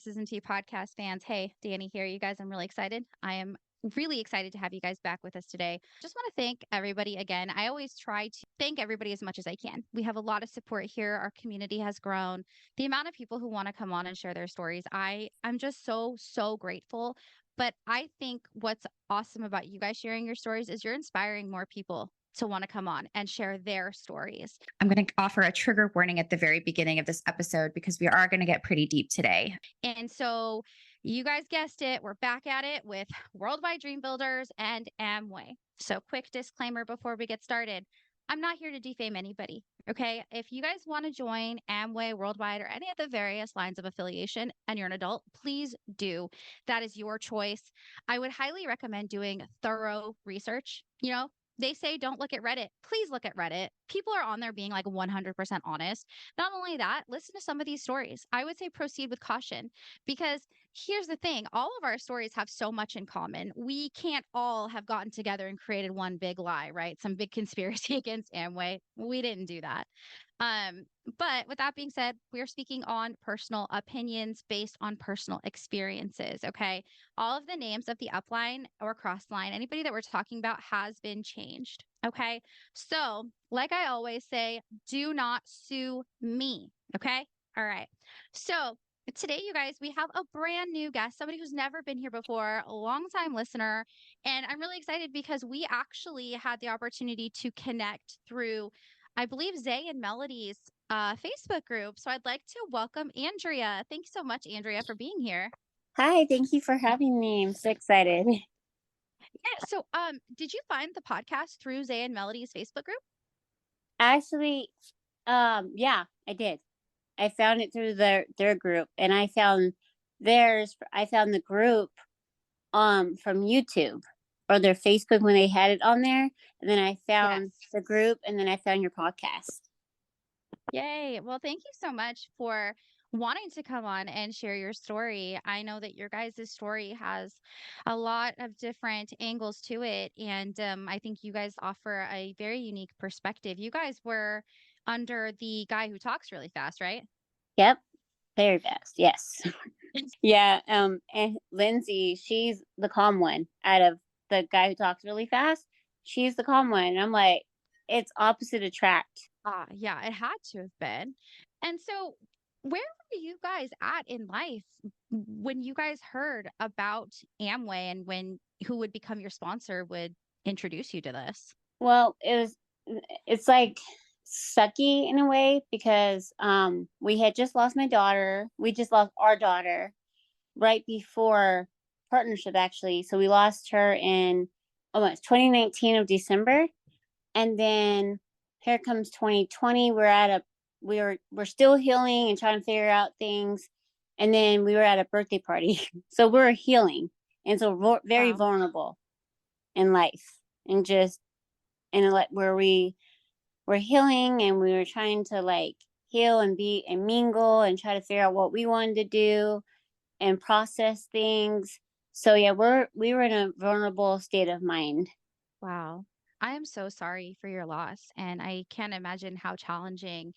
Exes and Tea podcast fans. Hey, Danny here. You guys, I'm really excited. I am really excited to have you guys back with us today. Just want to thank everybody again. I always try to thank everybody as much as I can. We have a lot of support here. Our community has grown. The amount of people who want to come on and share their stories, I'm just so grateful. But I think what's awesome about you guys sharing your stories is you're inspiring more people to want to come on and share their stories. I'm going to offer a trigger warning at the very beginning of this episode because we are going to get pretty deep today. And so, you guys guessed it, we're back at it with Worldwide Dream Builders and Amway. So, quick disclaimer before we get started. I'm not here to defame anybody. Okay. If you guys want to join Amway, Worldwide, or any of the various lines of affiliation and you're an adult, please do. That is your choice. I would highly recommend doing thorough research. They say don't look at Reddit. Please look at Reddit. People are on there being like 100% honest. Not only that, listen to some of these stories. I would say proceed with caution because here's the thing, all of our stories have so much in common. We can't all have gotten together and created one big lie, right? Some big conspiracy against Amway. We didn't do that. But with that being said, we're speaking on personal opinions based on personal experiences. Okay. All of the names of the upline or crossline, anybody that we're talking about has been changed. Okay. So, like I always say, do not sue me. Okay. All right. So, today, you guys, we have a brand new guest, somebody who's never been here before, a longtime listener. And I'm really excited because we actually had the opportunity to connect through, I believe, Zay and Melody's Facebook group. So I'd like to welcome Andrea. Thank you so much, Andrea, for being here. Hi, thank you for having me. I'm so excited. Yeah. So, did you find the podcast through Zay and Melody's Facebook group? Actually, yeah, I did. I found it through their group, and I found the group from YouTube or their Facebook when they had it on there, and then I found the group, and then I found your podcast. Yay. Well, thank you so much for wanting to come on and share your story. I know that your guys' story has a lot of different angles to it. And I think you guys offer a very unique perspective. You guys were under the guy who talks really fast, right? Yep. Very fast. Yes. Yeah. And Lindsay, she's the calm one out of the guy who talks really fast. She's the calm one. And I'm like, it's opposite attract. Yeah, it had to have been. And so, where were you guys at in life when you guys heard about Amway and when who would become your sponsor would introduce you to this? Well, it's like sucky in a way because we had just lost my daughter. We just lost our daughter right before partnership, actually. So we lost her in almost 2019 of December. And then here comes 2020. We're still healing and trying to figure out things. And then we were at a birthday party. So we're healing. And so very vulnerable in life and just in like where we were healing and we were trying to like heal and be and mingle and try to figure out what we wanted to do and process things. So yeah, we were in a vulnerable state of mind. Wow. I am so sorry for your loss. And I can't imagine how challenging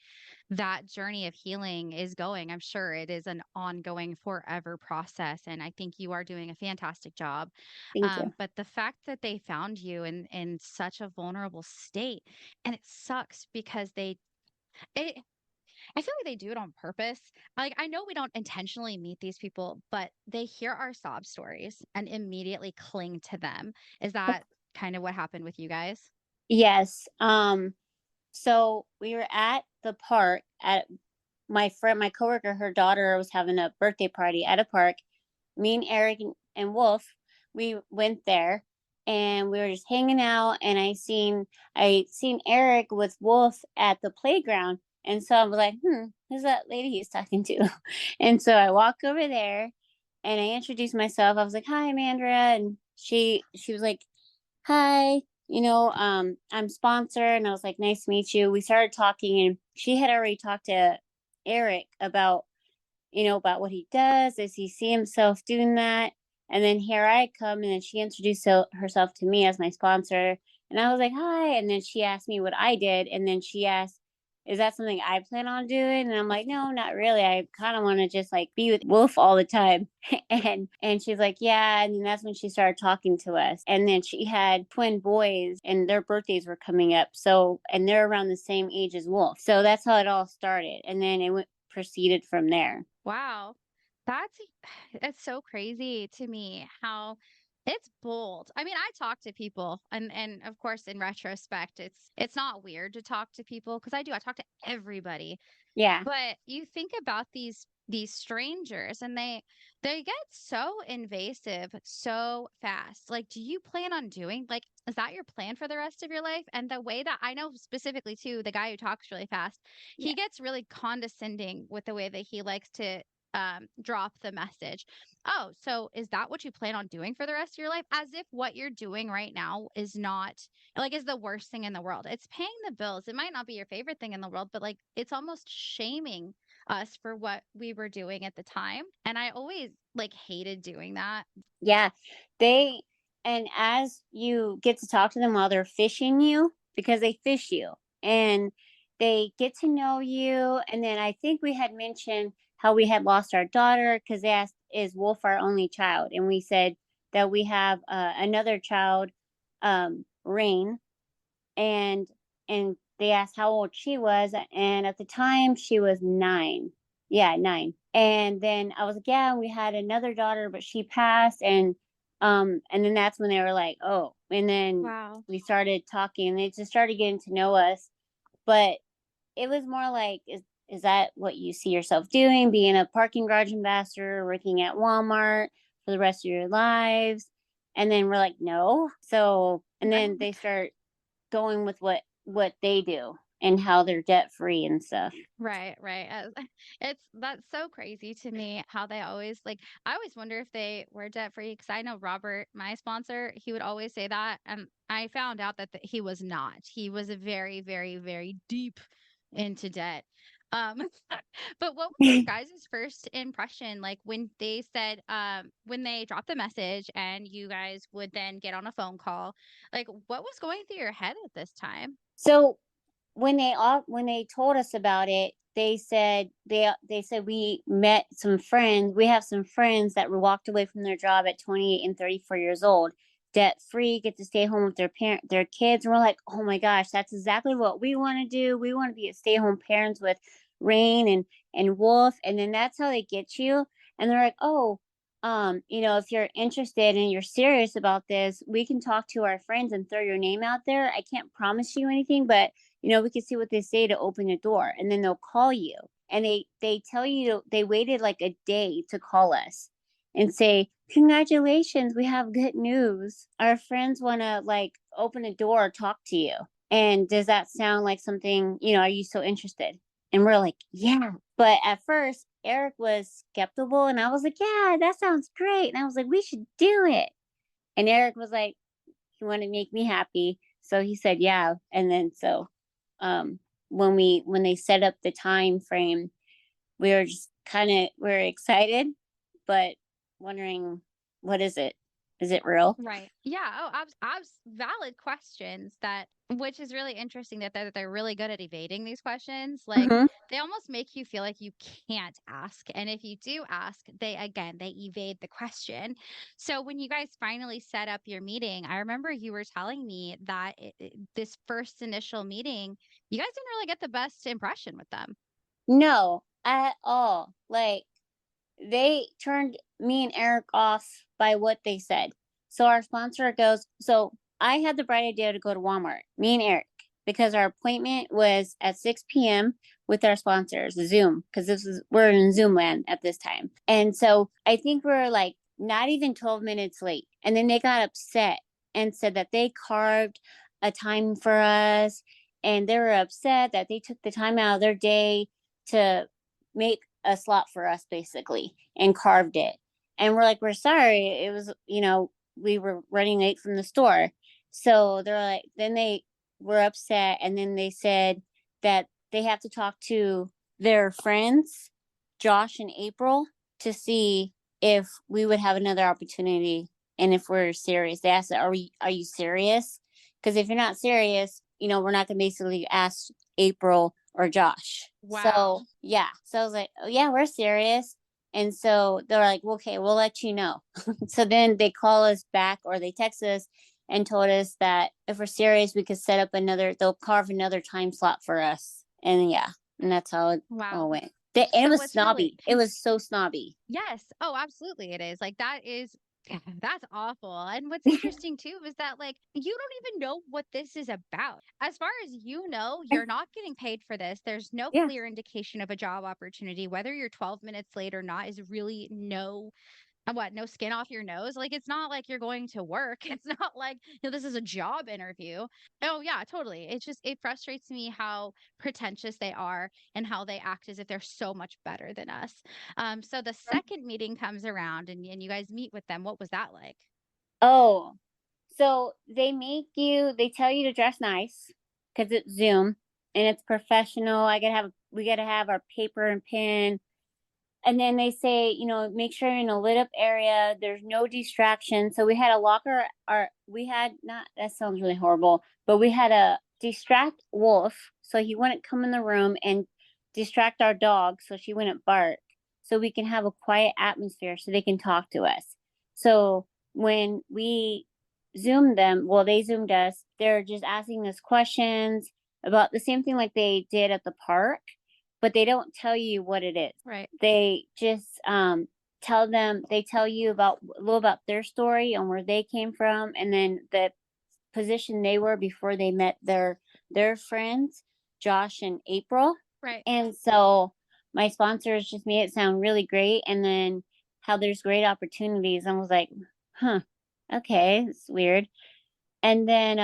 that journey of healing is going. I'm sure it is an ongoing forever process. And I think you are doing a fantastic job. Thank you. But the fact that they found you in such a vulnerable state, and it sucks because I feel like they do it on purpose. Like, I know we don't intentionally meet these people, but they hear our sob stories and immediately cling to them. Is that kind of what happened with you guys? Yes. So we were at the park at my coworker, her daughter was having a birthday party at a park. Me and Eric and Wolf, we went there and we were just hanging out and I seen Eric with Wolf at the playground. And so I was like, who's that lady he's talking to? And so I walked over there and I introduced myself. I was like, hi, I'm Andrea. And she was like, hi, I'm sponsor. And I was like, nice to meet you. We started talking and she had already talked to Eric about what he does. Does he see himself doing that? And then here I come and then she introduced herself to me as my sponsor. And I was like, hi. And then she asked me what I did. And then she asked is that something I plan on doing? And I'm like, no, not really. I kind of want to just like be with Wolf all the time. And she's like, yeah. And then that's when she started talking to us. And then she had twin boys and their birthdays were coming up. So, and they're around the same age as Wolf. So that's how it all started. And then it went proceeded from there. Wow. That's it's so crazy to me how it's bold. I mean, I talk to people and of course in retrospect it's not weird to talk to people because I do. I talk to everybody. Yeah. But you think about these strangers and they get so invasive so fast. Like, do you plan on doing like is that your plan for the rest of your life? And the way that I know specifically too, the guy who talks really fast, he Yeah. gets really condescending with the way that he likes to drop the message. Oh, so is that what you plan on doing for the rest of your life? As if what you're doing right now is not like is the worst thing in the world. It's paying the bills. It might not be your favorite thing in the world, but like it's almost shaming us for what we were doing at the time. And I always like hated doing that. Yeah. They, and as you get to talk to them while they're fishing you, because they fish you and they get to know you. And then I think we had mentioned how we had lost our daughter because they asked, is Wolf our only child? And we said that we have another child, Rain, and they asked how old she was, and at the time she was 9. Yeah, 9. And then I was like, yeah, we had another daughter, but she passed, and then that's when they were like, oh, and then Wow. we started talking, and they just started getting to know us. But it was more like, is that what you see yourself doing, being a parking garage ambassador, working at Walmart for the rest of your lives? And then we're like, no. So, and then they start going with what they do and how they're debt free and stuff. Right, right. It's that's so crazy to me how they always like I always wonder if they were debt free because I know Robert, my sponsor, he would always say that and I found out that he was not. He was a very, very, very deep into debt. Um but what was your guys' first impression like when they said when they dropped the message and you guys would then get on a phone call? Like what was going through your head at this time? So when they told us about it, they said we met some friends. We have some friends that were walked away from their job at 28 and 34 years old, debt free, get to stay home with their kids. And we're like, oh my gosh, that's exactly what we want to do. We want to be a stay home parents with Rain and Wolf, and then that's how they get you. And they're like, oh, if you're interested and you're serious about this, we can talk to our friends and throw your name out there. I can't promise you anything, but we can see what they say to open the door. And then they'll call you. And they tell you they waited like a day to call us and say, congratulations, we have good news. Our friends want to like open a door, talk to you. And does that sound like something, are you so interested? And we're like, yeah. But at first, Eric was skeptical, and I was like, yeah, that sounds great. And I was like, we should do it. And Eric was like, he wanted to make me happy. So he said, yeah. And then um, when they set up the time frame, we were just we are excited, but wondering, what is it? Is it real? Right. Yeah. Oh, valid questions that, which is really interesting that they're really good at evading these questions. Like Mm-hmm. they almost make you feel like you can't ask. And if you do ask, they evade the question. So when you guys finally set up your meeting, I remember you were telling me that this first initial meeting, you guys didn't really get the best impression with them. No, at all. Like, they turned me and Eric off by what they said. So our sponsor goes, so I had the bright idea to go to Walmart, me and Eric, because our appointment was at 6 p.m. with our sponsors, Zoom, because we're in Zoom land at this time. And so I think we're like not even 12 minutes late. And then they got upset and said that they carved a time for us, and they were upset that they took the time out of their day to make a slot for us basically and carved it. And we're like, we're sorry. It was, we were running late from the store. So they're like, then they were upset. And then they said that they have to talk to their friends, Josh and April, to see if we would have another opportunity and if we're serious. They asked, are you serious? Because if you're not serious, we're not gonna basically ask April or Josh. Wow. So yeah. So I was like, oh yeah, we're serious. And so they're like, well, okay, we'll let you know. So then they call us back or they text us and told us that if we're serious, we could set up they'll carve another time slot for us. And yeah, and that's how it Wow. all went. And it So was what's really snobby. It was so snobby. Yes. Oh, absolutely it is. Like that is that's awful. And what's interesting too is that like you don't even know what this is about. As far as you know, you're not getting paid for this. There's no Yeah. clear indication of a job opportunity. Whether you're 12 minutes late or not is really no skin off your nose. Like it's not like you're going to work. It's not like, this is a job interview. Oh yeah, totally. It's just it frustrates me how pretentious they are and how they act as if they're so much better than us. So the second meeting comes around and you guys meet with them. What was that like? Oh, so they tell you to dress nice because it's Zoom and it's professional. We gotta have our paper and pen. And then they say, make sure you're in a lit up area. There's no distraction. So we had a locker, we had not, that sounds really horrible, but we had a distract Wolf. So he wouldn't come in the room and distract our dog. So she wouldn't bark. So we can have a quiet atmosphere so they can talk to us. So when we Zoomed them, well, they Zoomed us, they're just asking us questions about the same thing like they did at the park, but they don't tell you what it is. Right. They just they tell you about a little about their story and where they came from, and then the position they were before they met their friends, Josh and April. Right. And so my sponsors just made it sound really great, and then how there's great opportunities. I was like, huh, okay, it's weird. And then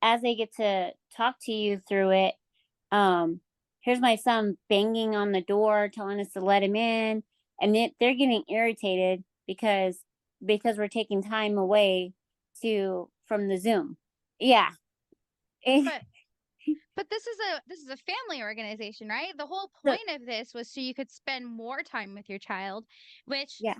as they get to talk to you through it, um, here's my son banging on the door, telling us to let him in, and they're getting irritated because we're taking time away to from the Zoom. Yeah. But but this is a family organization, right? The whole So, point of this was so you could spend more time with your child, which yeah.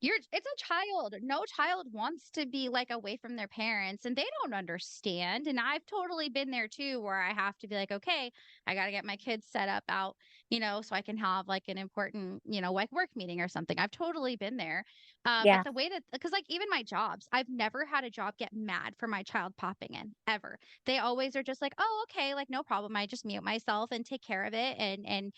it's a child. No child wants to be like away from their parents and they don't understand. And I've totally been there too, where I have to be like, okay, I got to get my kids set up out, so I can have like an important, like work meeting or something. I've totally been there. But Yeah. the way that, because like even my jobs, I've never had a job get mad for my child popping in ever. They always are just like, oh, okay, like no problem. I just mute myself and take care of it. And,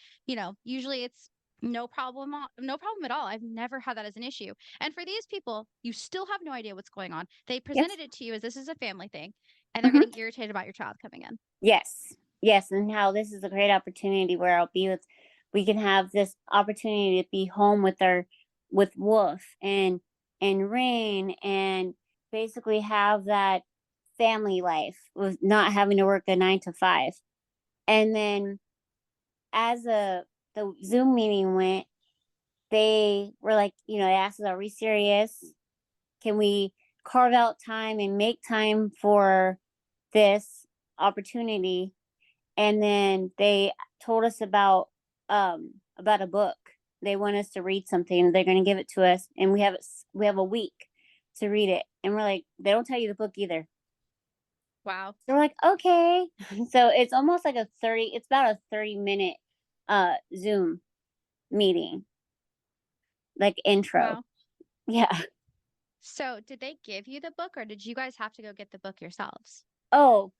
usually it's, no problem at all. I've never had that as an issue. And for these people, you still have no idea what's going on. They Yes. presented it to you as this is a family thing, and they're Hmm. getting irritated about your child coming in. Yes. Yes. And how this is a great opportunity where we can have this opportunity to be home with Wolf and Rain and basically have that family life with not having to work a 9 to 5. And then as the Zoom meeting went, they were like, they asked us, are we serious? Can we carve out time and make time for this opportunity? And then they told us about a book. They want us to read something. They're going to give it to us, and we have a week to read it. And we're like, they don't tell you the book either. Wow. They're like, okay. So it's almost like it's about a 30-minute Zoom meeting, like intro. Wow. Yeah. So, did they give you the book or did you guys have to go get the book yourselves? Oh,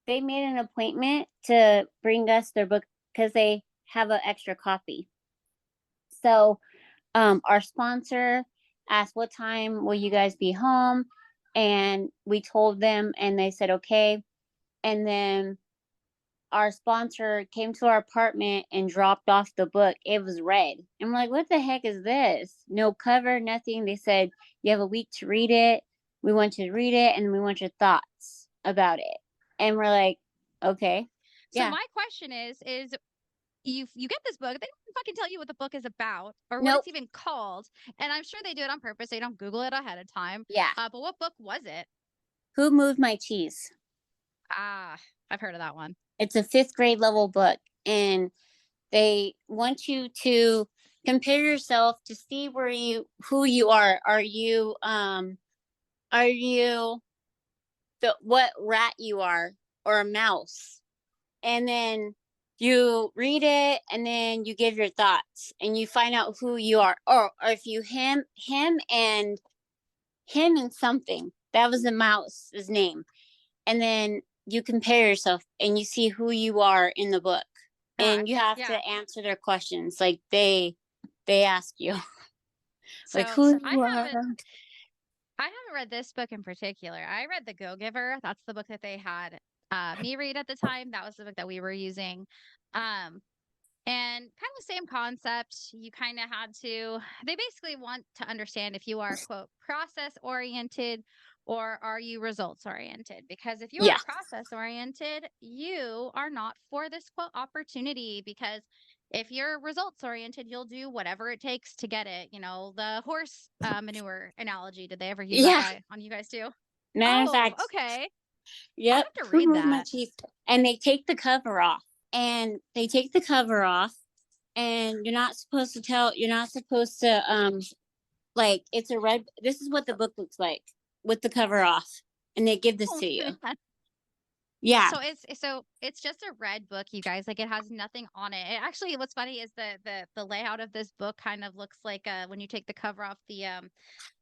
they made an appointment to bring us their book because they have an extra copy. So our sponsor asked, what time will you guys be home? And we told them, and they said, okay. And then our sponsor came to our apartment and dropped off the book. It was red. And we're like, what the heck is this? No cover, nothing. They said, you have a week to read it. We want you to read it and we want your thoughts about it. And we're like, okay. So, Yeah. my question is you get this book, they don't fucking tell you what the book is about or what Nope. it's even called. And I'm sure they do it on purpose. They don't Google it ahead of time. Yeah. But what book was it? Who Moved My Cheese? Ah, I've heard of that one. It's a fifth grade level book. And they want you to compare yourself to see who you are. Are you what rat you are? or a mouse. And then you read it and then you give your thoughts and you find out who you are. Or if you him and something. That was the mouse's name. And then you compare yourself and you see who you are in the book. And you Gosh, have yeah. to answer their questions. Like they ask you like So who I you haven't are. I haven't read this book in particular. I read The Go-Giver. That's the book that they had me read at the time. That was the book that we were using. Um, and kind of the same concept. You kind of had to, they basically want to understand if you are, quote, process oriented or are you results oriented? Because if you are Yeah. process oriented, you are not for this, quote, opportunity. Because if you're results oriented, you'll do whatever it takes to get it. You know, the horse manure analogy. Did they ever use that Yeah. guy on you guys too? Matter of Oh, fact, okay. I'll yep. have to Who read moved my that. cheese? And they take the cover off. And they take the cover off. And you're not supposed to like it's a red this is what the book looks like with the cover off. And they give this Oh, to you. man. Yeah. So it's just a red book, you guys. Like it has nothing on it. It actually, what's funny is the layout of this book kind of looks like when you take the cover off the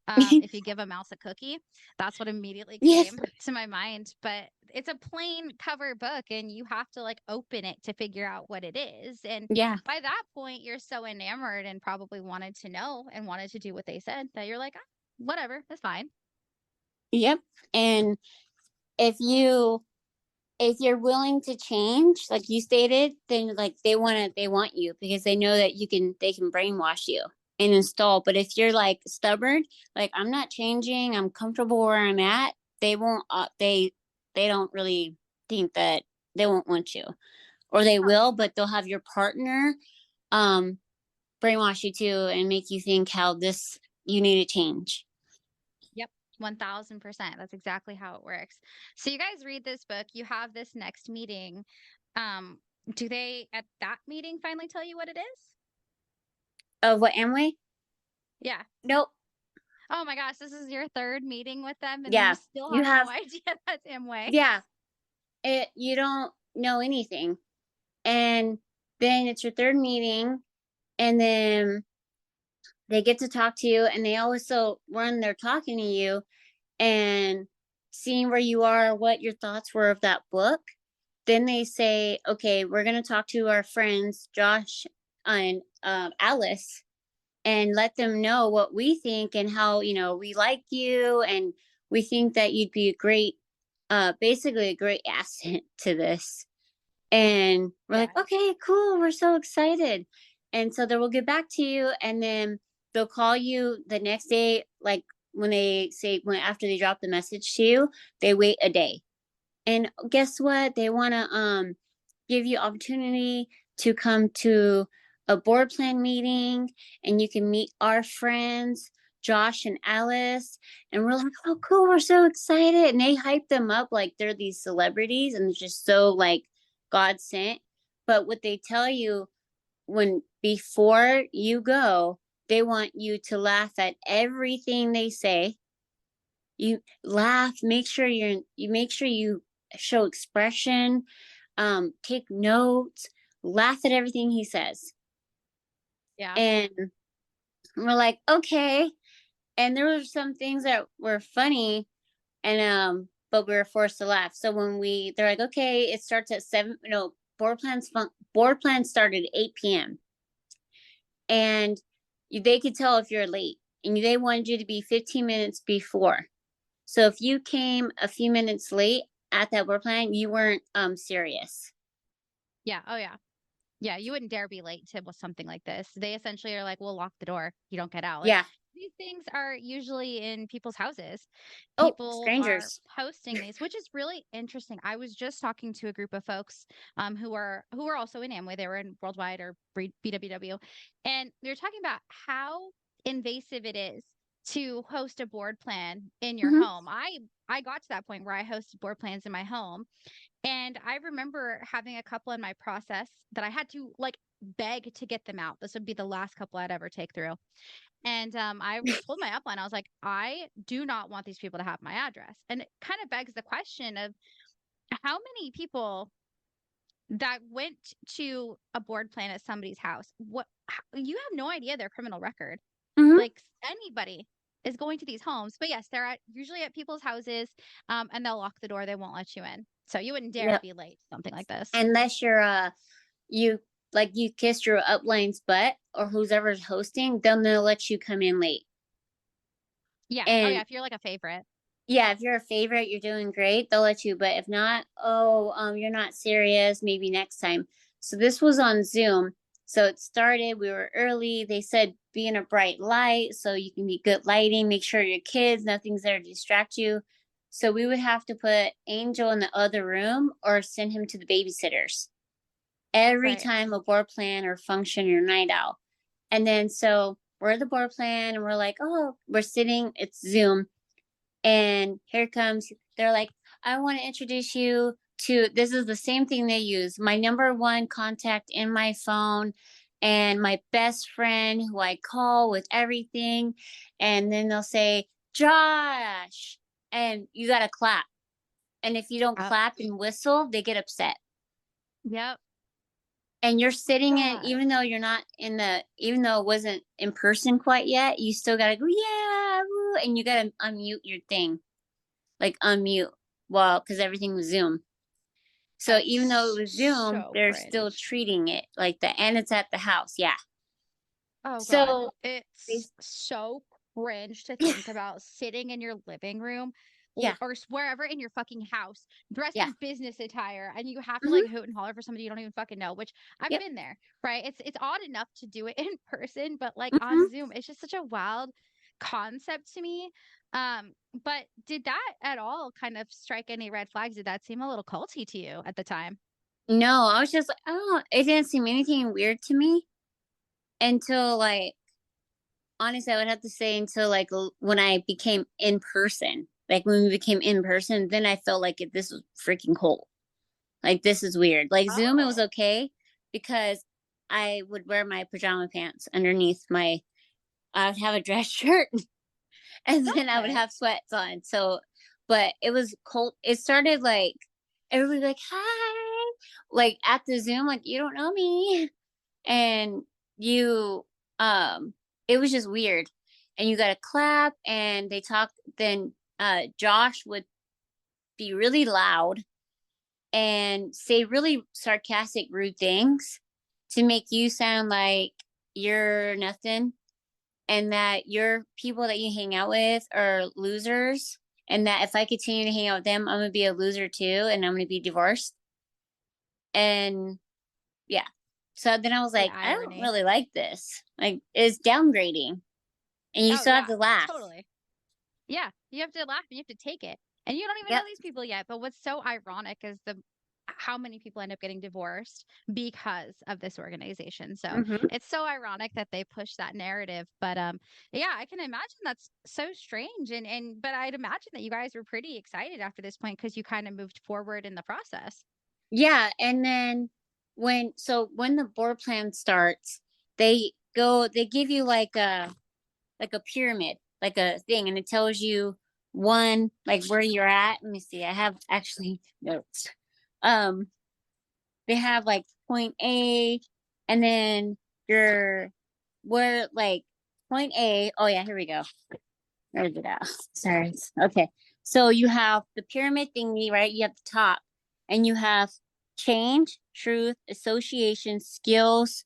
if you give a mouse a cookie. That's what immediately Yes. came to my mind. But it's a plain cover book and you have to like open it to figure out what it is. And Yeah. by that point, you're so enamored and probably wanted to know and wanted to do what they said that you're like, ah, whatever, that's fine. Yep. And if you if you're willing to change, like you stated, then like they want you because they know that they can brainwash you and install. But if you're like stubborn, like I'm not changing, I'm comfortable where I'm at, they won't they don't really think that they won't want you. Or they will, but they'll have your partner um brainwash you too and make you think how this you need to change. Yep. 1000%. That's exactly how it works. So you guys read this book, you have this next meeting. Um, do they at that meeting finally tell you what it is? Of what Amway? Yeah. Nope. Oh my gosh, this is your third meeting with them and you Yeah. still You have no have idea that's Amway. yeah. You don't know anything. And then it's your third meeting and then they get to talk to you and they also when they're talking to you and seeing where you are, what your thoughts were of that book, then they say, okay, we're going to talk to our friends, Josh and Alice, and let them know what we think and how, we like you. And we think that you'd be a great, basically a great asset to this. And we're Yeah. like, okay, cool. We're so excited. And so they will get back to you and then they'll call you the next day. Like when they say, when after they drop the message to you, they wait a day. And guess what? They want to give you opportunity to come to a board plan meeting and you can meet our friends, Josh and Alice. And we're like, oh, cool. We're so excited. And they hype them up like they're these celebrities and it's just so like God sent. But what they tell you when before you go, they want you to laugh at everything they say. You laugh, make sure you show expression, take notes, laugh at everything he says. Yeah. And we're like, okay. And there were some things that were funny and but we were forced to laugh. So when they're like, okay, it starts at 7, board plans started at 8 p.m. And they could tell if you're late and they wanted you to be 15 minutes before. So if you came a few minutes late at that board plan, you weren't serious. Yeah. Oh yeah. Yeah, you wouldn't dare be late to something like this. They essentially are like, "We'll lock the door. You don't get out." Like Yeah. these things are usually in people's houses. Oh, People are strangers. posting these, which is really interesting. I was just talking to a group of folks who are also in Amway. They were in Worldwide or BWW, and they're talking about how invasive it is to host a board plan in your Hmm. home. I got to that point where I hosted board plans in my home and I remember having a couple in my process that I had to like beg to get them out. This would be the last couple I'd ever take through. And I told my upline, I was like, I do not want these people to have my address. And it kind of begs the question of how many people that went to a board plan at somebody's house, you have no idea their criminal record. Mhm. Like anybody is going to these homes, but yes, they're usually at people's houses, and they'll lock the door. They won't let you in. So you wouldn't dare Yep. be late, something like this. Unless you're you like you kissed your upline's butt or whoever's hosting, then they'll let you come in late. Yeah. Oh yeah, And if you're like a favorite. yeah, if you're a favorite, you're doing great, they'll let you. But if not, oh, you're not serious, maybe next time. So this was on Zoom. So it started, we were early. They said be in a bright light so you can be good lighting, make sure your kids, nothing's there to distract you. So we would have to put Angel in the other room or send him to the babysitters every Right. time a board plan or function or night out. And then so we're at the board plan and we're like, oh, we're sitting, it's Zoom. And here comes, they're like, I want to introduce you to, this is the same thing they use, my number one contact in my phone and my best friend who I call with everything. And then they'll say, Josh, and you got to clap. And if you don't Yep. clap and whistle, they get upset. Yep. And you're sitting in, God. even though you're not in the, even though it wasn't in person quite yet, you still got to go, yeah, woo, and you got to unmute your thing, like unmute, well, because everything was Zoom. So even though That's it was Zoom, so they're still cringe. treating it like that, and it's at the house. Yeah. Oh God. So they, It's so cringe to think about sitting in your living room yeah, or wherever in your fucking house dressed yeah, in business attire and you have to hmm, like hoot and holler for somebody you don't even fucking know, which I've yep, been there, right? It's odd enough to do it in person, but like hmm. on Zoom, it's just such a wild concept to me. But did that at all kind of strike any red flags? Did that seem a little culty to you at the time? No, I was just like, oh, it didn't seem anything weird to me until like, honestly, I would have to say until like when I became in person. Like when we became in person, then I felt like this was freaking cold. Like this is weird. Like Zoom, it was Oh, okay because I would wear my pajama pants underneath my. I would have a dress shirt and then I would okay. have sweats on. So, but it was cold. It started like everybody like hi, like at the Zoom, like you don't know me, and you, it was just weird. And you got to clap, and they talk. Then Josh would be really loud and say really sarcastic, rude things to make you sound like you're nothing and that your people that you hang out with are losers. And that if I continue to hang out with them, I'm going to be a loser too. And I'm going to be divorced. And yeah. So then I was The like, I don't irony. really like this. Like, it's downgrading. And you Oh still have yeah, to laugh. totally. Yeah, you have to laugh and you have to take it. And you don't even know Yep. these people yet. But what's so ironic is the how many people end up getting divorced because of this organization. So Hmm. it's so ironic that they push that narrative. But yeah, I can imagine that's so strange. And but I'd imagine that you guys were pretty excited after this point because you kind of moved forward in the process. Yeah. And then when the board plan starts, they give you like a pyramid, like a thing, and it tells you one, like where you're at. Let me see. I have actually notes. Um, they have like point A, and then your where like point A. Oh yeah, here we go. Where's it at? Sorry. Okay. So you have the pyramid thingy, right? You have the top, and you have change, truth, association, skills,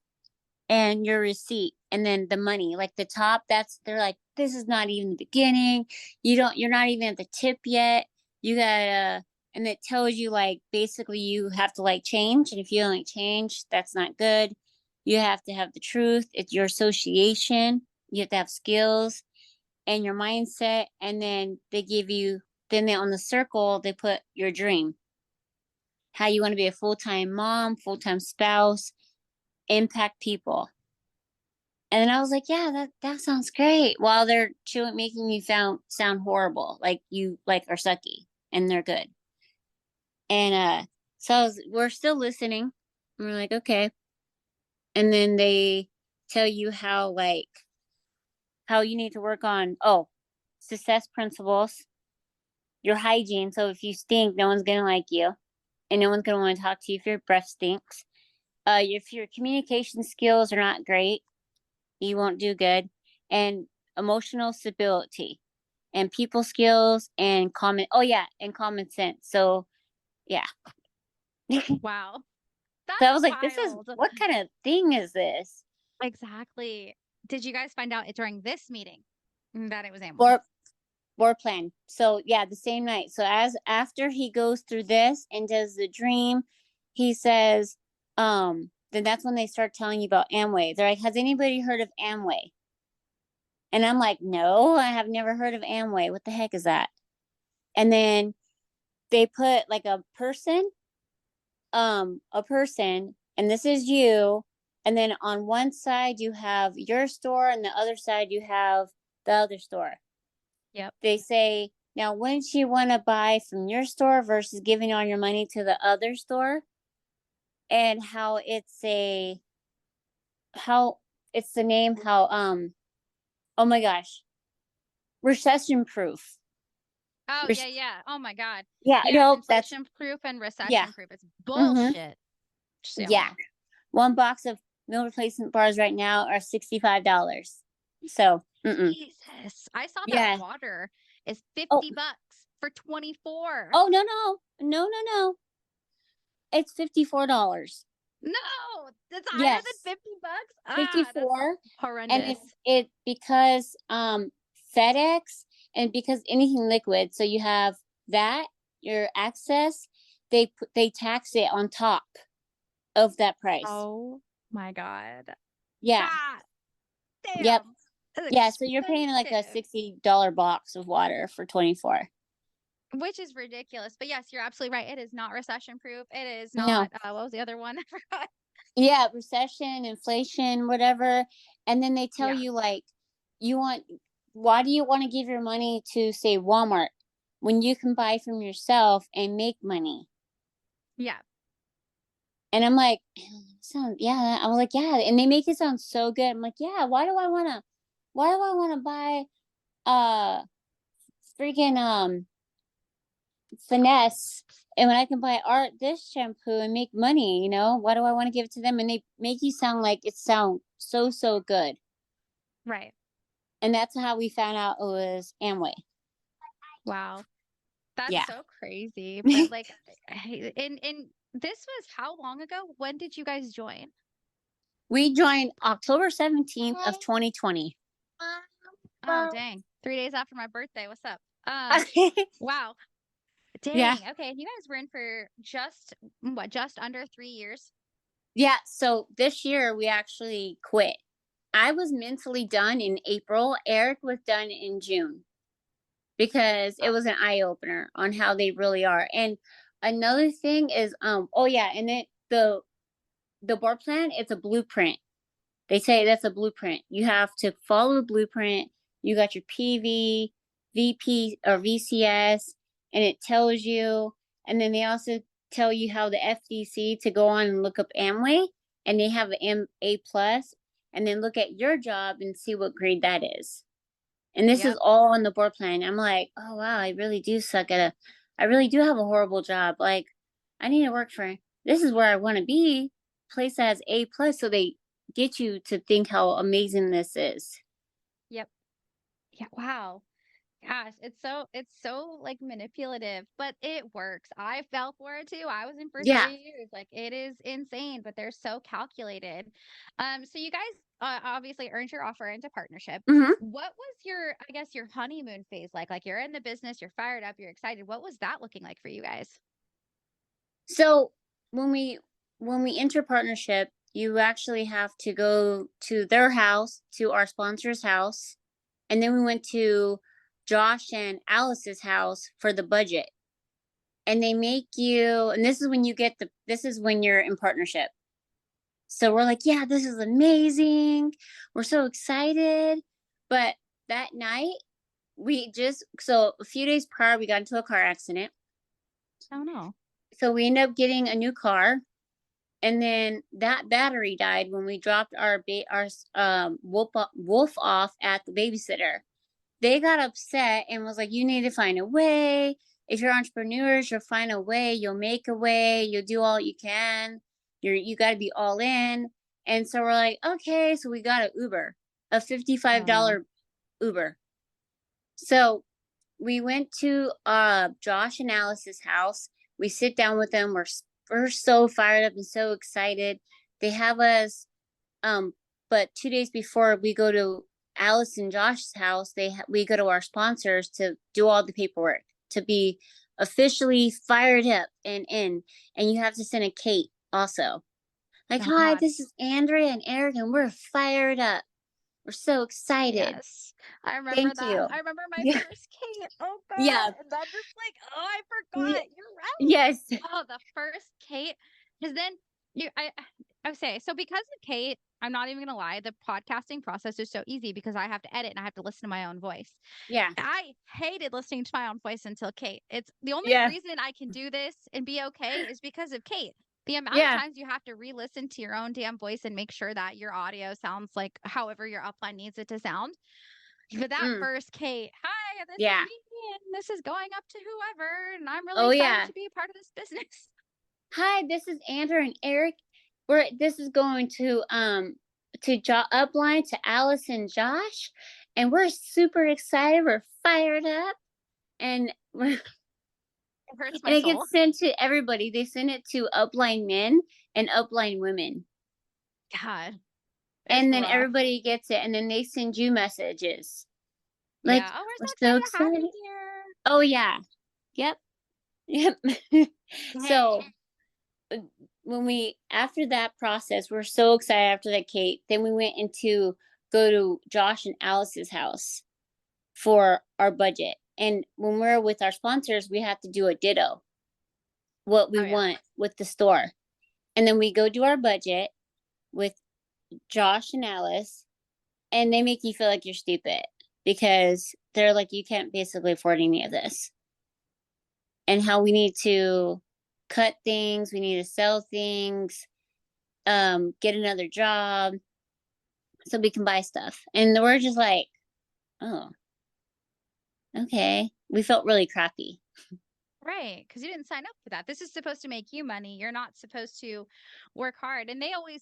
and your receipt, and then the money, like the top, that's, they're like, this is not even the beginning, you're not even at the tip yet, you gotta, and it tells you like basically you have to like change, and if you don't like change, that's not good. You have to have the truth, it's your association, you have to have skills and your mindset, and then they give you, then they, on the circle they put your dream, how you want to be a full-time mom, full-time spouse, impact people. And then I was like, yeah, that sounds great. While they're chewing, making you sound horrible, like you like are sucky, and they're good. And so we're still listening. And we're like, okay. And then they tell you how you need to work on, oh, success principles, your hygiene. So if you stink, no one's gonna like you. and no one's going to want to talk to you if your breath stinks. If your communication skills are not great, you won't do good. And emotional stability and people skills and and common sense. So yeah. So Wow. I That's was like, wild. what kind of thing is this? Exactly. Did you guys find out it during this meeting that it was Amway? Or board plan. So yeah, the same night. So as after he goes through this and does the dream, he says, then that's when they start telling you about Amway. They're like, has anybody heard of Amway? And I'm like, no, I have never heard of Amway. What the heck is that? And then they put like a person, and this is you. And then on one side you have your store, and the other side you have the other store. Yep. They say, now, wouldn't you want to buy from your store versus giving all your money to the other store? And how it's the name, oh my gosh, recession proof. Oh, yeah, yeah. Oh my God. Yeah, Yes, no, that's, inflation proof and yeah. recession proof. It's Mm-hmm. bullshit. Just so y'all Yeah. know. One box of meal replacement bars right now are $65. So, Jesus. I saw that yeah. water is Oh, $50 for 24. oh, no, no, no, no, no. It's $54. No, that's higher Yes. than $50. Ah, that's 54. And horrendous. it because FedEx, and because anything liquid, so you have that, your access, they tax it on top of that price. Oh my God. Yeah. God Yep. damn. Yeah, That's so you're paying like a expensive. $60 box of water for 24. Which is ridiculous. But yes, you're absolutely right. It is not recession proof. It is No. not what was the other one? I forgot. Yeah, recession, inflation, whatever. And then they tell Yeah. you like, you want why do you want to give your money to say Walmart when you can buy from yourself and make money? Yeah. And I'm like, yeah. I was like, yeah. And they make it sound so good. I'm like, yeah, why do I wanna buy uh freaking finesse, and when I can buy art this shampoo and make money, why do I want to give it to them? And they make you sound like it sound so good. Right. And that's how we found out it was Amway. Wow. That's Yeah. so crazy. But like in this was how long ago? When did you guys join? We joined October 17th of 2020. Oh, dang. 3 days after my birthday. What's up? Wow. Yeah. Dang. Okay. And you guys were in for just under 3 years? Yeah. So this year we actually quit. I was mentally done in April. Eric was done in June because it Oh, was an eye opener on how they really are. And another thing is, oh yeah, and then the board plan, it's a blueprint. They say that's a blueprint. You have to follow the blueprint. You got your PV, VP, or VCS, and it tells you. And then they also tell you how the FDC to go on and look up Amway, and they have an A plus, and then look at your job and see what grade that is. And this is yep. all on the board plan. I'm like, oh wow, I really do suck at I really do have a horrible job. Like, I need to work for. This is where I want to be. Place that has A plus, so they get you to think how amazing this is. Yep. Yeah. Wow. Gosh, it's so like manipulative, but it works. I fell for it too. I was in for Yeah. 3 years. Like it is insane, but they're so calculated. So you guys obviously earned your offer into partnership. Hmm. What was your, I guess, your honeymoon phase like? Like you're in the business, you're fired up, you're excited. What was that looking like for you guys? So when we enter partnership, you actually have to go to their house, to our sponsor's house, and then we went to Josh and Alice's house for the budget. And they make you, and this is when you're in partnership. So we're like, yeah, this is amazing. We're so excited. But that night, so a few days prior, we got into a car accident. Oh no. So we ended up getting a new car. And then that battery died when we dropped our wolf off at the babysitter. They got upset and was like, you need to find a way. if you're entrepreneurs, you'll find a way, you'll make a way, you'll do all you can. You got to be all in. And so we're like, okay, so we got an Uber, a $55 Uber. So we went to Josh and Alice's house. We sit down with them. We're so fired up and so excited. They have us but 2 days before we go to Alice and Josh's house, we go to our sponsors to do all the paperwork to be officially fired up and in. And you have to send a Kate also. Like, Oh hi, God. this is Andrea and Eric, and we're fired up. We're so excited. Yes. I remember Thank that. you. I remember my Yeah. first Kate. Oh Yeah. God. And I'm just like, oh, I Yeah. forgot. You're right. Yes. Oh, the first Kate. Because then I would say, so because of Kate, I'm not even gonna lie, the podcasting process is so easy because I have to edit and I have to listen to my own voice. Yeah. I hated listening to my own voice until Kate. It's the only Yeah. reason I can do this and be okay is because of Kate. The amount of Yeah. times you have to re-listen to your own damn voice and make sure that your audio sounds like however your upline needs it to sound. But that Mm. first Kate, hi, this is Yeah. me, and this is going up to whoever, and I'm really Oh excited yeah. to be a part of this business. Hi, this is Andrew and Eric. This is going to upline to Alice and Josh, and we're super excited. We're fired up, and It hurts my and it soul. gets sent to everybody. They send it to upline men and upline women, God, it's and then rough. everybody gets it, and then they send you messages like, Yeah. Oh, we're we're so so excited to have you excited. here. Oh yeah, yep, yep. So when we after that process, we're so excited after that, Kate. Then we went into go to Josh and Alice's house for our budget. And when we're with our sponsors, we have to do a ditto what we Oh yeah. want with the store. And then we go do our budget with Josh and Alice, and they make you feel like you're stupid because they're like, you can't basically afford any of this. And how we need to cut things, we need to sell things, get another job so we can buy stuff. And we're just like, oh, okay. We felt really crappy. Right, because you didn't sign up for that. This is supposed to make you money. You're not supposed to work hard. And they always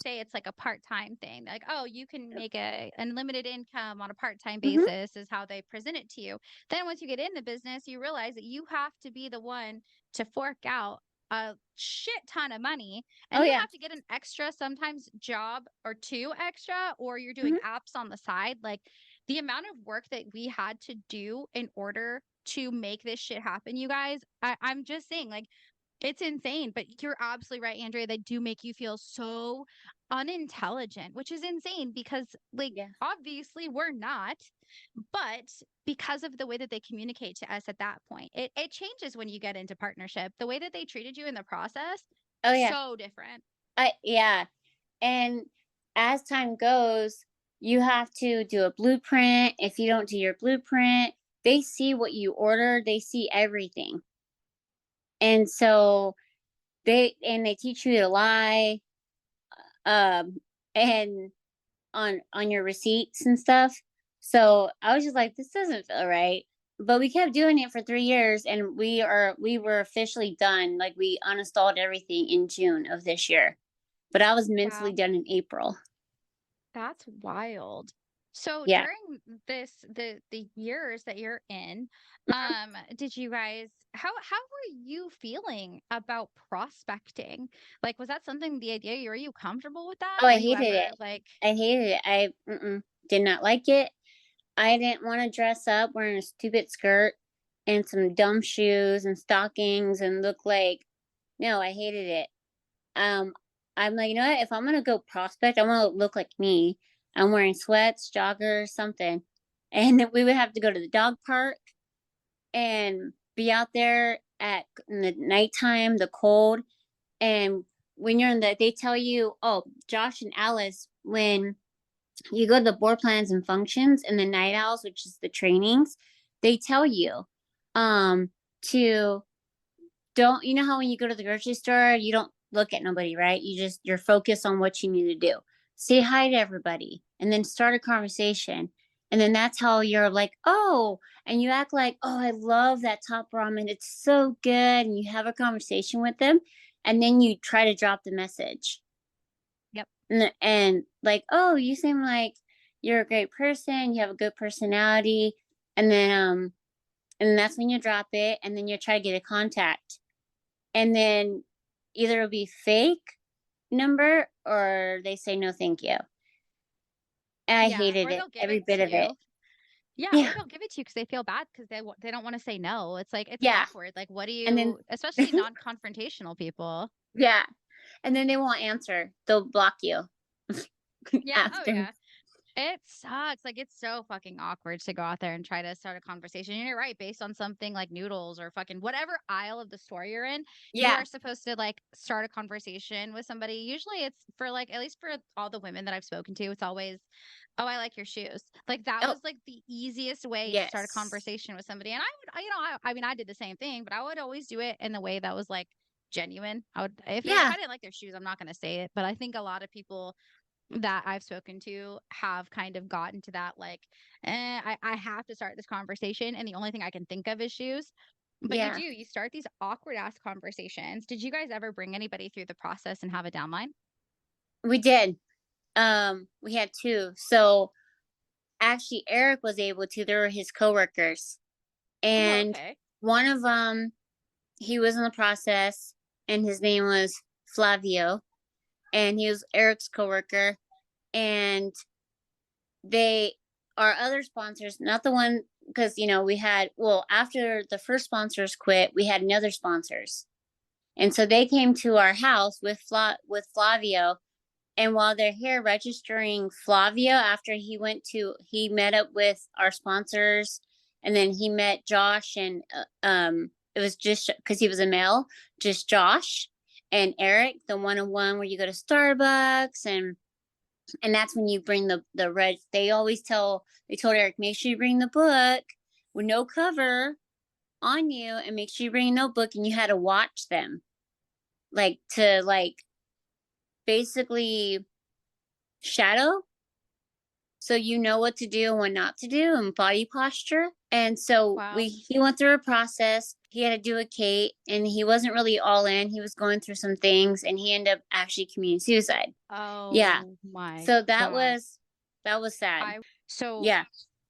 say it's like a part-time thing. Like, oh, you can make a unlimited income on a part-time Mm-hmm. basis is how they present it to you. Then once you get in the business, you realize that you have to be the one to fork out a shit ton of money Oh, and you yeah. have to get an extra sometimes job or two extra or you're doing Mm-hmm. apps on the side. Like the amount of work that we had to do in order to make this shit happen, you guys. I'm just saying, like, it's insane. But you're absolutely right, Andrea. They do make you feel so unintelligent, which is insane because, like, Yeah. obviously we're not. But because of the way that they communicate to us at that point, it changes when you get into partnership. The way that they treated you in the process, Oh, yeah. so different. Yeah. And as time goes, you have to do a blueprint. If you don't do your blueprint, they see what you order, they see everything. And so they teach you to lie, and on your receipts and stuff. So I was just like, this doesn't feel right. But we kept doing it for 3 years, and we were officially done. Like, we uninstalled everything in June of this year. But I was mentally Wow. done in April. That's wild. So Yeah. during the years that you're in, Mhm. did you guys how were you feeling about prospecting? Like, was that something the idea were you comfortable with that? Oh, I Were you hated ever it. like, I hated it. I did not like it. I didn't want to dress up wearing a stupid skirt and some dumb shoes and stockings and look like, no, I hated it. Um, I'm like, you know what? If I'm gonna go prospect, I want to look like me. I'm wearing sweats, joggers, something, and then we would have to go to the dog park and be out there in the nighttime, the cold, and when you're in they tell you, oh, Josh and Alice, when you go to the board plans and functions and the night owls, which is the trainings, they tell you, to don't, you know how when you go to the grocery store, you don't look at nobody, right? You're focused on what you need to do. Say hi to everybody and then start a conversation. And then that's how you're like, oh, and you act like, oh, I love that top ramen. It's so good. And you have a conversation with them. And then you try to drop the message. Yep. And like, oh, you seem like you're a great person. You have a good personality. And then that's when you drop it. And then you try to get a contact. And then either it'll be fake number or they say no, thank you. And I Yeah, hated or it, they'll give every it bit to of it. you. Yeah, or Yeah. they'll give it to you because they feel bad because they don't wanna say no. It's like it's Yeah. awkward. Like, what do And then, you especially non-confrontational people. yeah. And then they won't answer. They'll block you Yeah, oh after. yeah. It sucks. Like, it's so fucking awkward to go out there and try to start a conversation. And you're right, based on something like noodles or fucking whatever aisle of the store you're in, you Yeah. are supposed to like start a conversation with somebody. Usually it's for like, at least for all the women that I've spoken to, it's always, oh, I like your shoes. Like, that Oh, was like the easiest way to start a yes. conversation with somebody. And I mean, I did the same thing, but I would always do it in the way that was like genuine. I would, if Yeah. I didn't like their shoes, I'm not going to say it. But I think a lot of people that I've spoken to have kind of gotten to that like, I have to start this conversation, and the only thing I can think of is shoes. But Yeah. you start these awkward ass conversations. Did you guys ever bring anybody through the process and have a downline? We did. We had two. So actually Eric was able to, there were his coworkers. Oh, And okay. one of them, he was in the process and his name was Flavio. And he was Eric's coworker. And they our other sponsors, not the one, because we had, well, after the first sponsors quit, we had another sponsors, and so they came to our house with Flavio. And while they're here registering Flavio, after he met up with our sponsors, and then he met Josh, and it was just because he was a male, just Josh and Eric, the one-on-one where you go to Starbucks, and that's when you bring the red. They told Eric, make sure you bring the book with no cover on you, and make sure you bring a notebook, and you had to watch them, like, to like basically shadow, so you know what to do and what not to do, and body posture. And so Wow. he went through a process. He had to do a Kate, and he wasn't really all in. He was going through some things, and he ended up actually committing suicide. Yeah. Oh my So god. that was sad. I so Yeah.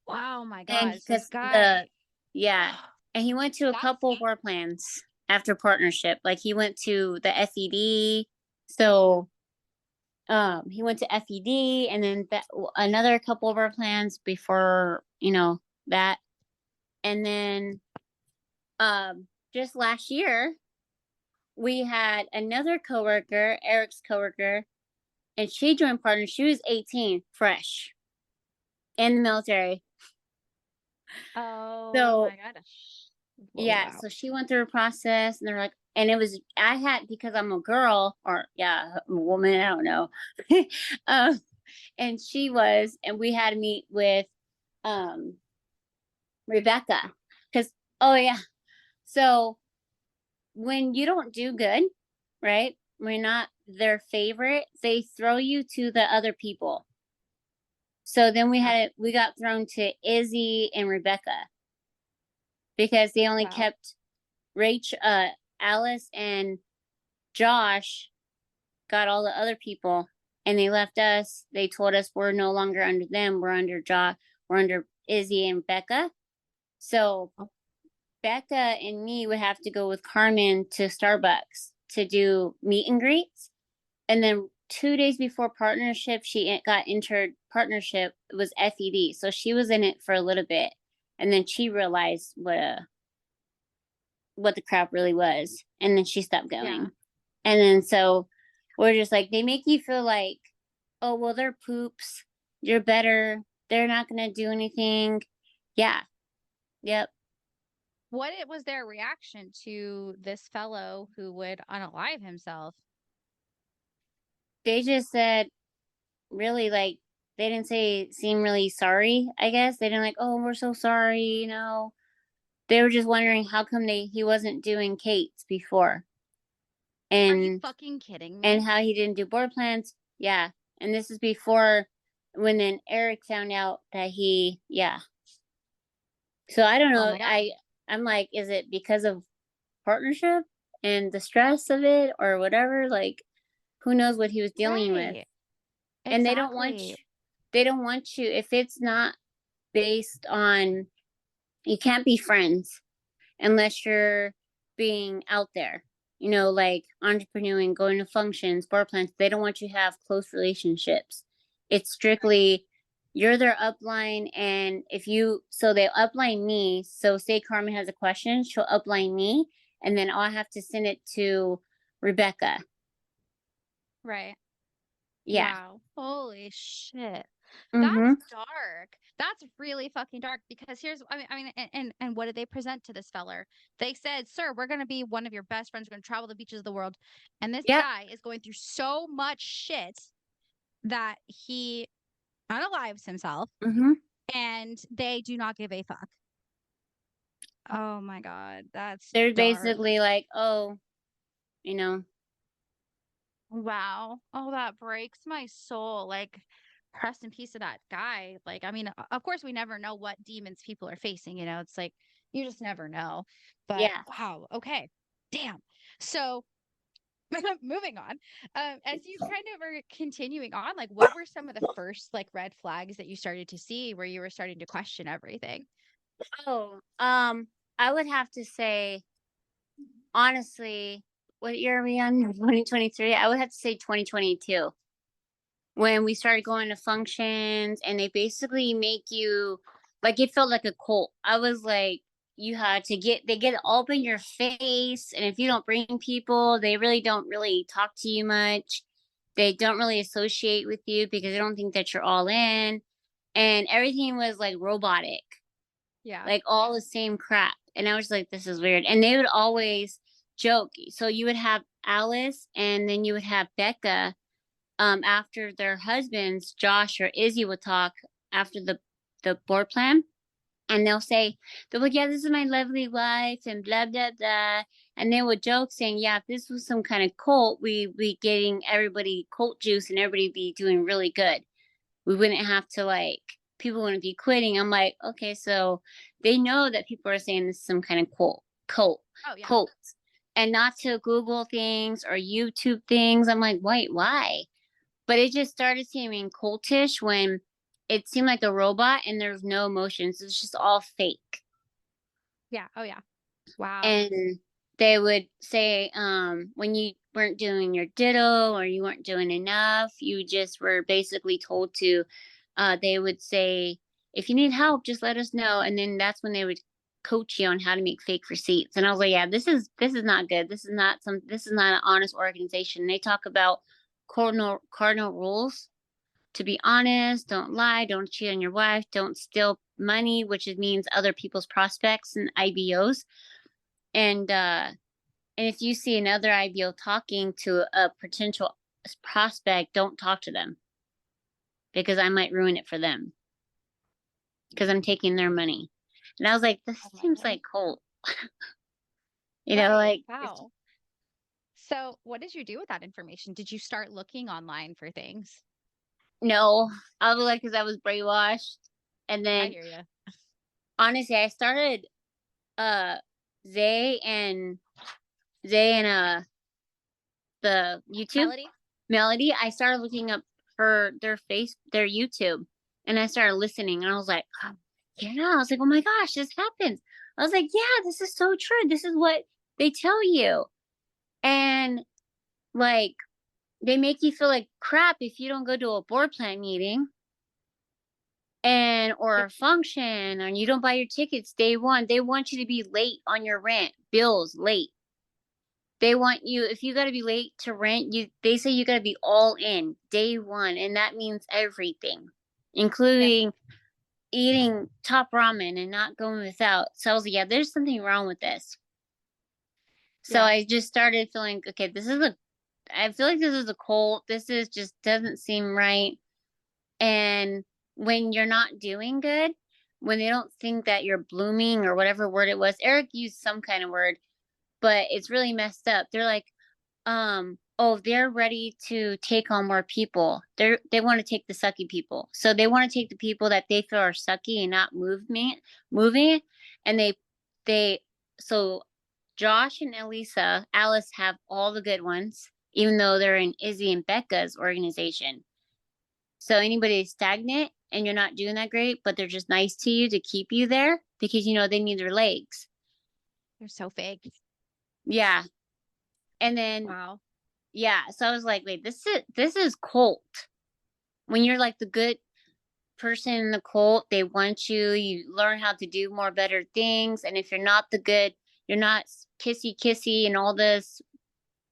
wow, my And god. This because guy yeah. And he went to a that's couple war plans after partnership. Like he went to the FED. So he went to FED, and then another couple of our plans before, that. And then just last year, we had another coworker, Eric's coworker, and she joined partners. She was 18, fresh in the military. oh So my god. Whoa, yeah, wow. so she went through a process, and they're like, and it was, I had, because I'm a girl, or yeah, I'm a woman, I don't know. um, and and we had to meet with um Rebecca, because, oh yeah, so when you don't do good, right? We're not their favorite, they throw you to the other people. So then Yeah. we got thrown to Izzy and Rebecca, because they only Wow. kept Alice and Josh got all the other people, and they left us. They told us we're no longer under them. We're under Izzy and Becca. So Becca and me would have to go with Carmen to Starbucks to do meet and greets. And then 2 days before partnership, she got entered partnership. It was FED. So she was in it for a little bit. And then she realized what the crap really was. And then she stopped Yeah. going. And then so we're just like, they make you feel like, oh, well, they're poops. You're better. They're not going to do anything. Yeah. Yep. What it was their reaction to this fellow who would unalive himself? They just said, really, like, they didn't seem really sorry, I guess. They didn't like, oh, we're so sorry. They were just wondering how come he wasn't doing Kate's before. Are you And fucking kidding and me? how he didn't do board plans. Yeah. And this is before when then Eric found out that yeah. So I don't Oh know. my God. I'm like, is it because of partnership and the stress of it or whatever? Like, who knows what he was dealing with? Right. And Exactly. they don't want you if it's not based on, you can't be friends unless you're being out there, like entrepreneuring, going to functions, board plans. They don't want you to have close relationships. It's Right. strictly you're their upline. And so they'll upline me. So say Carmen has a question, she'll upline me, and then I'll have to send it to Rebecca. Right. Yeah. Wow. Holy shit. That's Mm-hmm. dark. That's really fucking dark because here's, and what did they present to this feller? They said, "Sir, we're going to be one of your best friends. We're going to travel the beaches of the world." And this Yep. guy is going through so much shit that he unalives himself Mm-hmm. and they do not give a fuck. Oh my God. That's They're dark. basically like, oh, you know, Wow. Oh, that breaks my soul. Like, rest in peace to that guy. Like, of course, we never know what demons people are facing. It's like you just never know. But yeah. wow. Okay. Damn. So, moving on. As you kind of are continuing on, like, what were some of the first like red flags that you started to see where you were starting to question everything? Oh, I would have to say, honestly, what year are we on? 2023. I would have to say 2022, when we started going to functions and they basically make you, like, it felt like a cult. I was like, they get it all up in your face. And if you don't bring people, they really don't really talk to you much. They don't really associate with you because they don't think that you're all in. And everything was like robotic, Yeah. like all the same crap. And I was like, this is weird. And they would always joke. So you would have Alice and then you would have Becca, after their husbands, Josh or Izzy, would talk after the board plan. And they'll be like, yeah, this is my lovely wife and blah, blah, blah. And they would joke saying, yeah, if this was some kind of cult, we'd be getting everybody cult juice and everybody be doing really good. We wouldn't have to, like, people wouldn't be quitting. I'm like, okay, so they know that people are saying this is some kind of cult, Oh yeah. cult, and not to Google things or YouTube things. I'm like, wait, why? But it just started seeming cultish when it seemed like a robot and there's no emotions. It's just all fake. Yeah. Oh yeah. Wow. And they would say, when you weren't doing your ditto or you weren't doing enough, you just were basically told to, they would say, if you need help, just let us know. And then that's when they would coach you on how to make fake receipts. And I was like, yeah, this is not good. This is not an honest organization. They talk about cardinal rules: to be honest, don't lie, don't cheat on your wife, don't steal money, which means other people's prospects and IBOs. And if you see another IBO talking to a potential prospect, don't talk to them because I might ruin it for them because I'm taking their money. And I was like, this seems Oh, like cult. right. Like, Wow. So, what did you do with that information? Did you start looking online for things? no, I was like, because I was brainwashed. And I then hear you. honestly, I started, uh, Zay and Zay and the YouTube Melody? Melody. I started looking up their YouTube, and I started listening, and I was like, oh, yeah, I was like, oh my gosh, this happens. I was like, yeah, this is so true. This is what they tell you. And like, they make you feel like crap if you don't go to a board plan meeting or Yep. a function, and you don't buy your tickets day one. They want you to be late on your rent, bills late. They want you, if you got to be late to rent, they say you got to be all in day one. And that means everything, Yep. including eating top ramen and not going without. So I was like, yeah, there's something wrong with this. So Yeah. I just started feeling, okay, I feel like this is a cult. Just doesn't seem right. And when you're not doing good, when they don't think that you're blooming or whatever word it was, Eric used some kind of word, but it's really messed up. They're like, oh, they're ready to take on more people. They want to take the sucky people. So they want to take the people that they feel are sucky and not moving. And they so Josh and Alice have all the good ones, even though they're in Izzy and Becca's organization. So anybody stagnant and you're not doing that great, but they're just nice to you to keep you there because they need their legs. They're so fake. Yeah. And then Wow. yeah, so I was like, wait, this is cult. When you're like the good person in the cult, they want you, you learn how to do more better things. And if you're not the good, you're not kissy and all this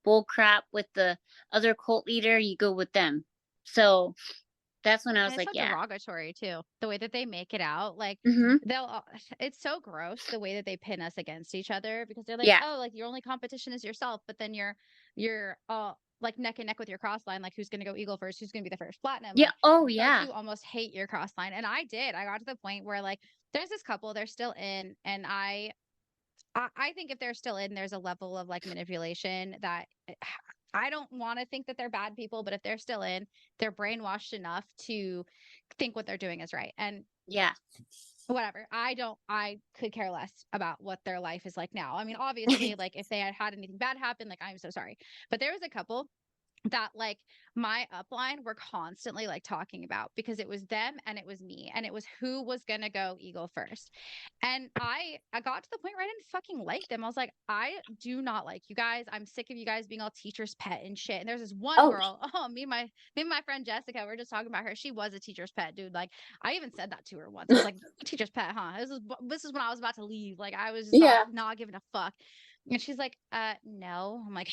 bull crap with the other cult leader, you go with them. So that's when I And was it's like, so yeah. derogatory too. The way that they make it out, like Mm-hmm. it's so gross the way that they pin us against each other because they're like, Yeah. oh, like your only competition is yourself, but then you're like neck and neck with your cross line, like who's gonna go eagle first, who's gonna be the first platinum, Yeah. like Oh, start yeah. to almost hate your cross line. And I did. I got to the point where like there's this couple, they're still in, and I think if they're still in, there's a level of like manipulation that I don't want to think that they're bad people, but if they're still in, they're brainwashed enough to think what they're doing is right. And Yeah. whatever. I could care less about what their life is like now. I mean, obviously, like if they had anything bad happen, like I'm so sorry. But there was a couple that like my upline were constantly like talking about because it was them and it was me and it was who was gonna go eagle first. And I got to the point where I didn't fucking like them. I was like, I do not like you guys. I'm sick of you guys being all teacher's pet and shit. And there's this one Oh, girl, me and my friend Jessica, we're just talking about her. She was a teacher's pet, dude. Like I even said that to her once. I was like, teacher's pet, huh? This is when I was about to leave. Like I was just yeah. not giving a fuck. And she's like, no. I'm like,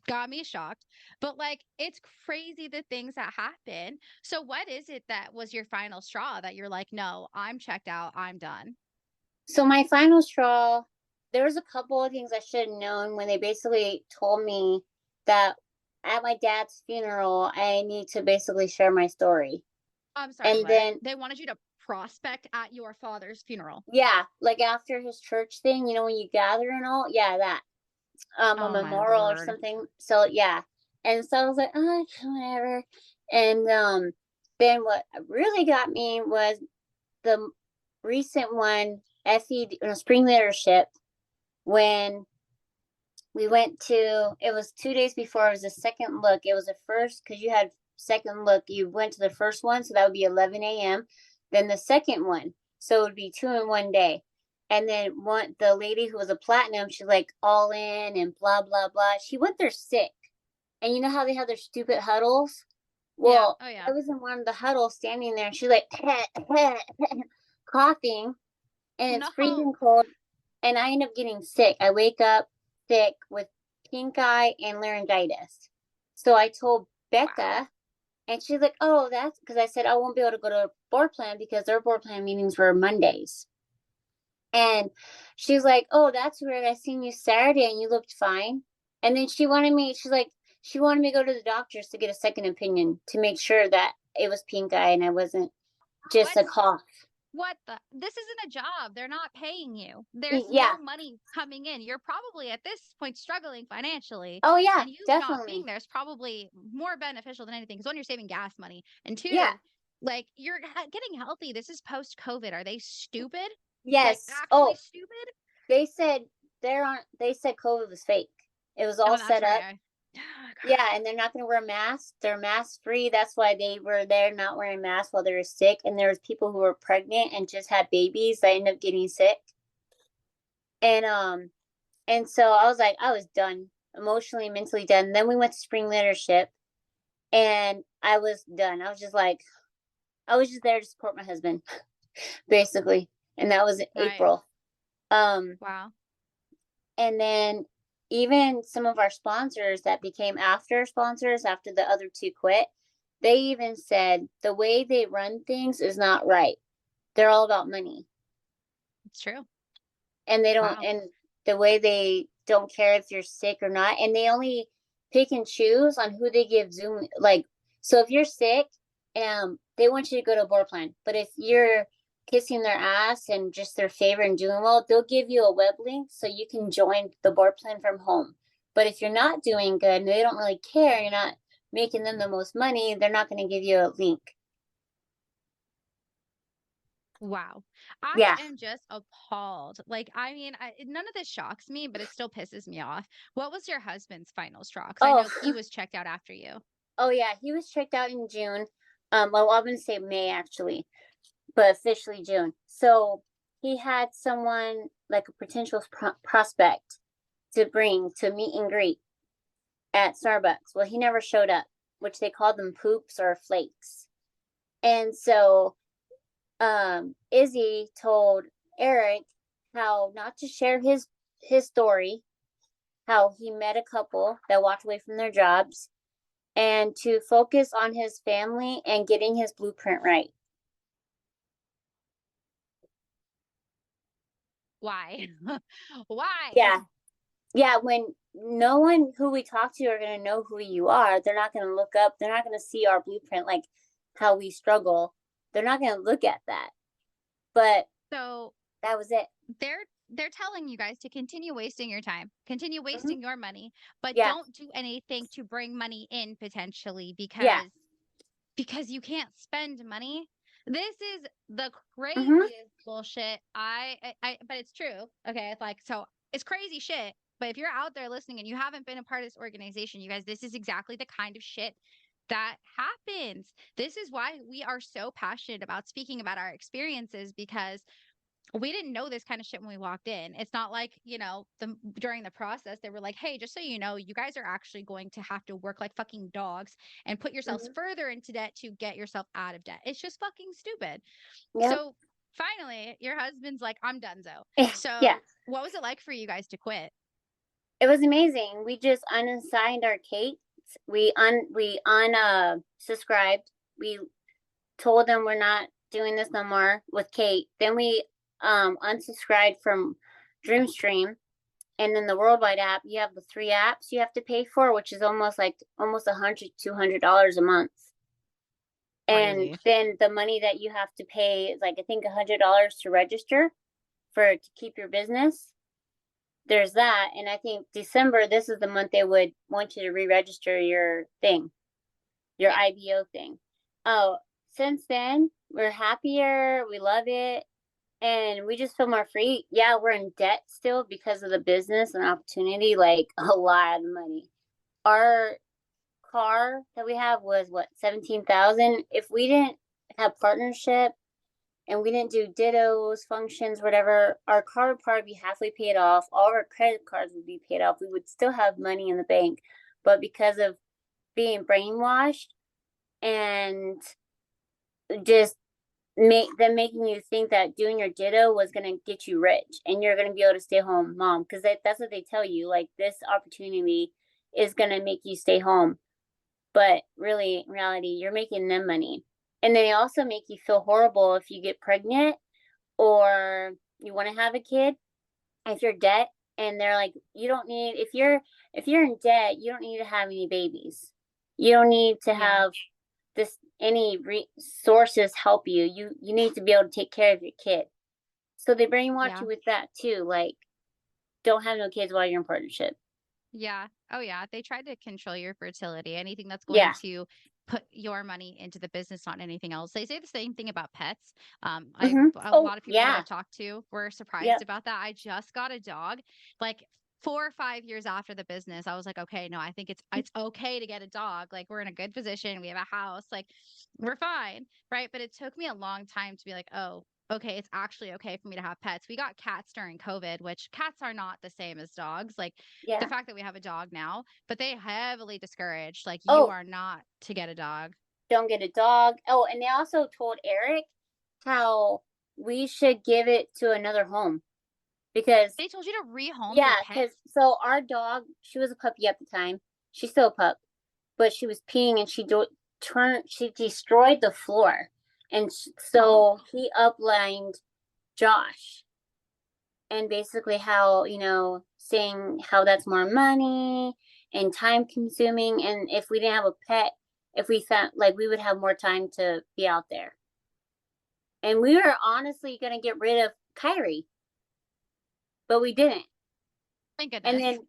got me shocked. But like it's crazy the things that happen. So what is it that was your final straw that you're like, no, I'm checked out, I'm done? So my final straw, there was a couple of things I should have known when they basically told me that at my dad's funeral, I need to basically share my story. I'm sorry, And what? then, They wanted you to prospect at your father's funeral. yeah, like after his church thing, when you gather and all, yeah, that, a Oh my memorial or word. something. So, yeah. And so I was like, oh, whatever. And, then what really got me was the recent one, spring leadership, when we went to, it was 2 days before, it was a second look. It was the first, because you had second look, you went to the first one, so that would be 11 a.m. Then the second one, so it would be two in one day. And then the lady who was a platinum, she's like all in and blah, blah, blah. She went there sick. And you know how they have their stupid huddles? Yeah. Well, Oh yeah. I was in one of the huddles standing there, and she's like coughing, and it's No. freezing cold, and I end up getting sick. I wake up sick with pink eye and laryngitis. So I told Wow. Becca, and she's like, "Oh, that's because I said I won't be able to go to board plan because their board plan meetings were Mondays." And she's like, "Oh, that's weird. I seen you Saturday and you looked fine." And then she wanted me to go to the doctors to get a second opinion to make sure that it was pink eye and I wasn't just What? a cough. What the? This isn't a job. They're not paying you. There's Yeah. no money coming in. You're probably at this point struggling financially. Oh yeah, And you not being definitely. there is probably more beneficial than anything. Because one, you're saving gas money. And Yeah. two, like you're getting healthy. This is post COVID. Are they stupid? Like Yes. actually Oh, stupid? they said they said COVID was fake. It was all Oh, that's set right. up. Oh, Yeah, God. and they're not going to wear masks. They're mask free. That's why they were there not wearing masks while they were sick. And there was people who were pregnant and just had babies that ended up getting sick. And so I was like, I was done, emotionally, mentally done. Then we went to spring leadership, and I was done. I was just like, I was just there to support my husband, basically. And that was in Right. April. Um, Wow. And then even some of our sponsors that became after sponsors after the other two quit, they even said the way they run things is not right. They're all about money. It's true. And Wow. the way they don't care if you're sick or not. And they only pick and choose on who they give Zoom. Like, so if you're sick, they want you to go to a board plan. But if you're kissing their ass and just their favor and doing well, they'll give you a web link so you can join the board plan from home. But if you're not doing good and they don't really care, you're not making them the most money, they're not going to give you a link. Wow. I Yeah. am just appalled. Like, I mean, none of this shocks me, but it still pisses me off. What was your husband's final straw? Because I Oh, know he was checked out after you. oh yeah. He was checked out in June. Well, I'm going to say May actually, but officially June. So he had someone like a potential prospect to bring to meet and greet at Starbucks. Well, he never showed up, which they called them poops or flakes. And so Izzy told Eric how not to share his story, how he met a couple that walked away from their jobs, and to focus on his family and getting his blueprint right. Why? Why? Yeah. Yeah, when no one who we talk to are going to know who you are, they're not going to look up, they're not going to see our blueprint, like how we struggle. They're not going to look at that. But So that was it. they're telling you guys to continue wasting your time, continue Mm-hmm. wasting your money, but Yeah. don't do anything to bring money in potentially Yeah. because you can't spend money. This is the Mm-hmm. craziest bullshit. But it's true. Okay, it's like so it's crazy shit. But if you're out there listening and you haven't been a part of this organization, you guys, this is exactly the kind of shit that happens. This is why we are so passionate about speaking about our experiences because we didn't know this kind of shit when we walked in. It's not like, during the process, they were like, hey, just so you know, you guys are actually going to have to work like fucking dogs and put yourselves Mm-hmm. further into debt to get yourself out of debt. It's just fucking stupid. Yep. So finally, your husband's like, I'm donezo. Yeah. So what was it like for you guys to quit? It was amazing. We just unassigned our Kate. We subscribed. We told them we're not doing this no more with Kate. Then we unsubscribed from Dreamstream. And then the worldwide app, you have the 3 apps you have to pay for, which is almost $100-$200 a month. And Crazy. then the money that you have to pay is like I think $100 to register to keep your business. There's that, and I think December, this is the month they would want you to re-register your thing, your Yeah. IBO thing. Oh, since then we're happier, we love it, and we just feel more free. Yeah, we're in debt still because of the business and opportunity, like a lot of money. Our car that we have was what, 17,000. If we didn't have partnership and we didn't do dittos, functions, whatever, our car would probably be halfway paid off. All of our credit cards would be paid off. We would still have money in the bank. But because of being brainwashed and just making you think that doing your ditto was going to get you rich and you're going to be able to stay home mom, because that's what they tell you, like this opportunity is going to make you stay home, but really in reality you're making them money. And they also make you feel horrible if you get pregnant or you want to have a kid, if you're debt, and they're like, you don't need, if you're in debt, you don't need to have any babies, you don't need to Yeah. have this any resources help you. You need to be able to take care of your kid. So they brainwash Yeah. you with that too, like don't have no kids while you're in partnership. Yeah. Oh, yeah. They tried to control your fertility. Anything that's going Yeah. to put your money into the business, not anything else. They say the same thing about pets. Mm-hmm. A Oh lot of people that yeah. I've talked to were surprised Yep. about that. I just got a dog, like 4 or 5 years after the business. I was like, okay, no, I think it's okay to get a dog. Like we're in a good position. We have a house. Like we're fine, right? But it took me a long time to be like, oh, okay, it's actually okay for me to have pets. We got cats during COVID, which cats are not the same as dogs. Like the Yeah. fact that we have a dog now, but they heavily discouraged, like, you Oh, are not to get a dog. don't get a dog. Oh, and they also told Eric how we should give it to another home because They told you to rehome your yeah, pet? because so our dog, she was a puppy at the time. She's still a pup, but she was peeing and she destroyed the floor, and Oh, so he uplined Josh, and basically how saying how that's more money and time consuming, and if we didn't have a pet, if we found like we would have more time to be out there, and we were honestly gonna get rid of Kyrie, but we didn't. thank And goodness. then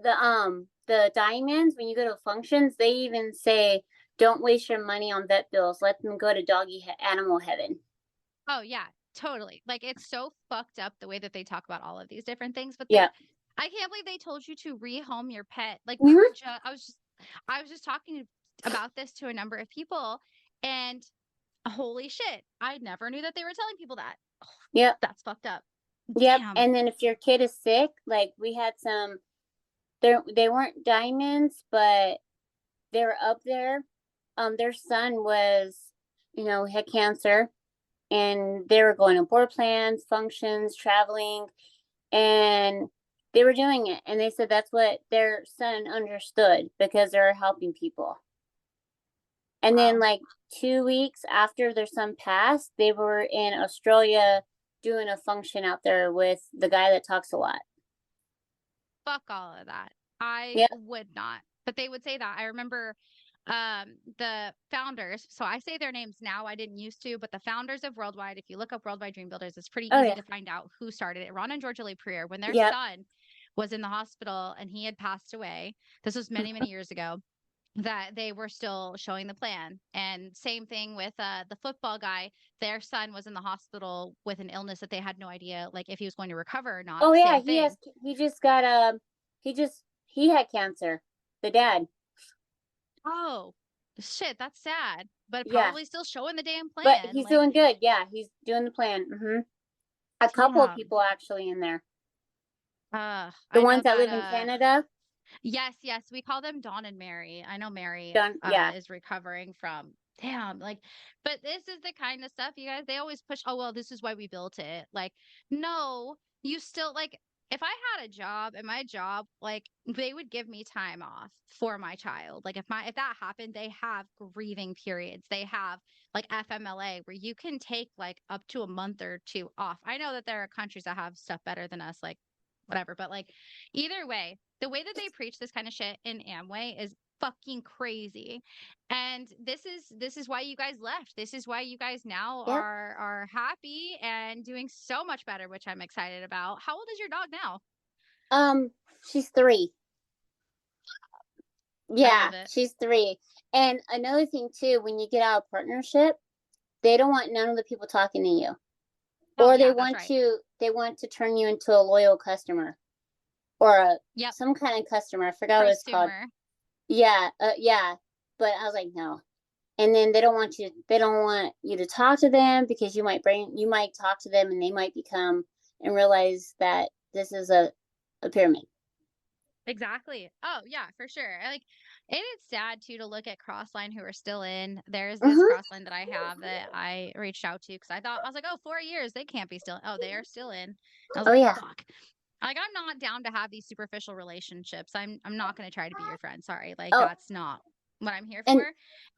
the diamonds, when you go to functions, they even say don't waste your money on vet bills. Let them go to animal heaven. Oh yeah, totally. Like it's so fucked up the way that they talk about all of these different things, but Yeah. I can't believe they told you to rehome your pet. Like we were Mm-hmm. just I was just talking about this to a number of people, and holy shit, I never knew that they were telling people that. Yep. That's fucked up. Yep. Damn. And then if your kid is sick, like we had some, they weren't diamonds, but they were up there. Their son was, had cancer, and they were going to board plans, functions, traveling, and they were doing it. And they said that's what their son understood because they're helping people. And then, Wow. like 2 weeks after their son passed, they were in Australia doing a function out there with the guy that talks a lot. Fuck all of that. I Yep. would not. But they would say that. I remember the founders, so I say their names now, I didn't used to, but the founders of Worldwide, if you look up Worldwide Dream Builders, it's pretty Oh easy yeah. to find out who started it. Ron and Georgia Lee Preer, when their Yep. son was in the hospital and he had passed away, this was many, many years ago, that they were still showing the plan. And same thing with the football guy, their son was in the hospital with an illness that they had no idea like if he was going to recover or not. Oh yeah, Same thing. he just got he had cancer. The dad. Oh, shit, that's sad, but Yeah. probably still showing the damn But plan. he's Like, doing good. Yeah, he's doing the plan. A couple of damn. people actually in there. The I know ones that that live in Canada. yes, yes, we call them Dawn and Mary. I know Mary Done. Yeah. is recovering from damn, like, but this is the kind of stuff you guys they always push, oh well, this is why we built it. Like, no, you still like if I had a job and my job, like they would give me time off for my child. Like if that happened, they have grieving periods. They have like FMLA where you can take like up to a month or two off. I know that there are countries that have stuff better than us, like whatever, but like either way, the way that they preach this kind of shit in Amway is fucking crazy. And this is why you guys left. This is why you guys now Yep. are happy and doing so much better, which I'm excited about. How old is your dog now? She's 3. I Yeah, love it. she's 3. And another thing too, when you get out of partnership, they don't want none of the people talking to you, Oh or yeah, that's right. they want to turn you into a loyal customer or Yep. some kind of customer. I forgot what it's called. Prosumer. Yeah, yeah. But I was like, no. And then they don't want you to talk to them because you might talk to them and they might become and realize that this is a pyramid. Exactly. Oh yeah, for sure. Like it is sad too to look at Crossline who are still in. There's this Mm-hmm. Crossline that I have that I reached out to because I was like, oh, 4 years, they can't be still. Oh, they are still in. I was Oh like, yeah. fuck. Like I'm not down to have these superficial relationships. I'm not gonna try to be your friend. Sorry. Like Oh, that's not what I'm here for. and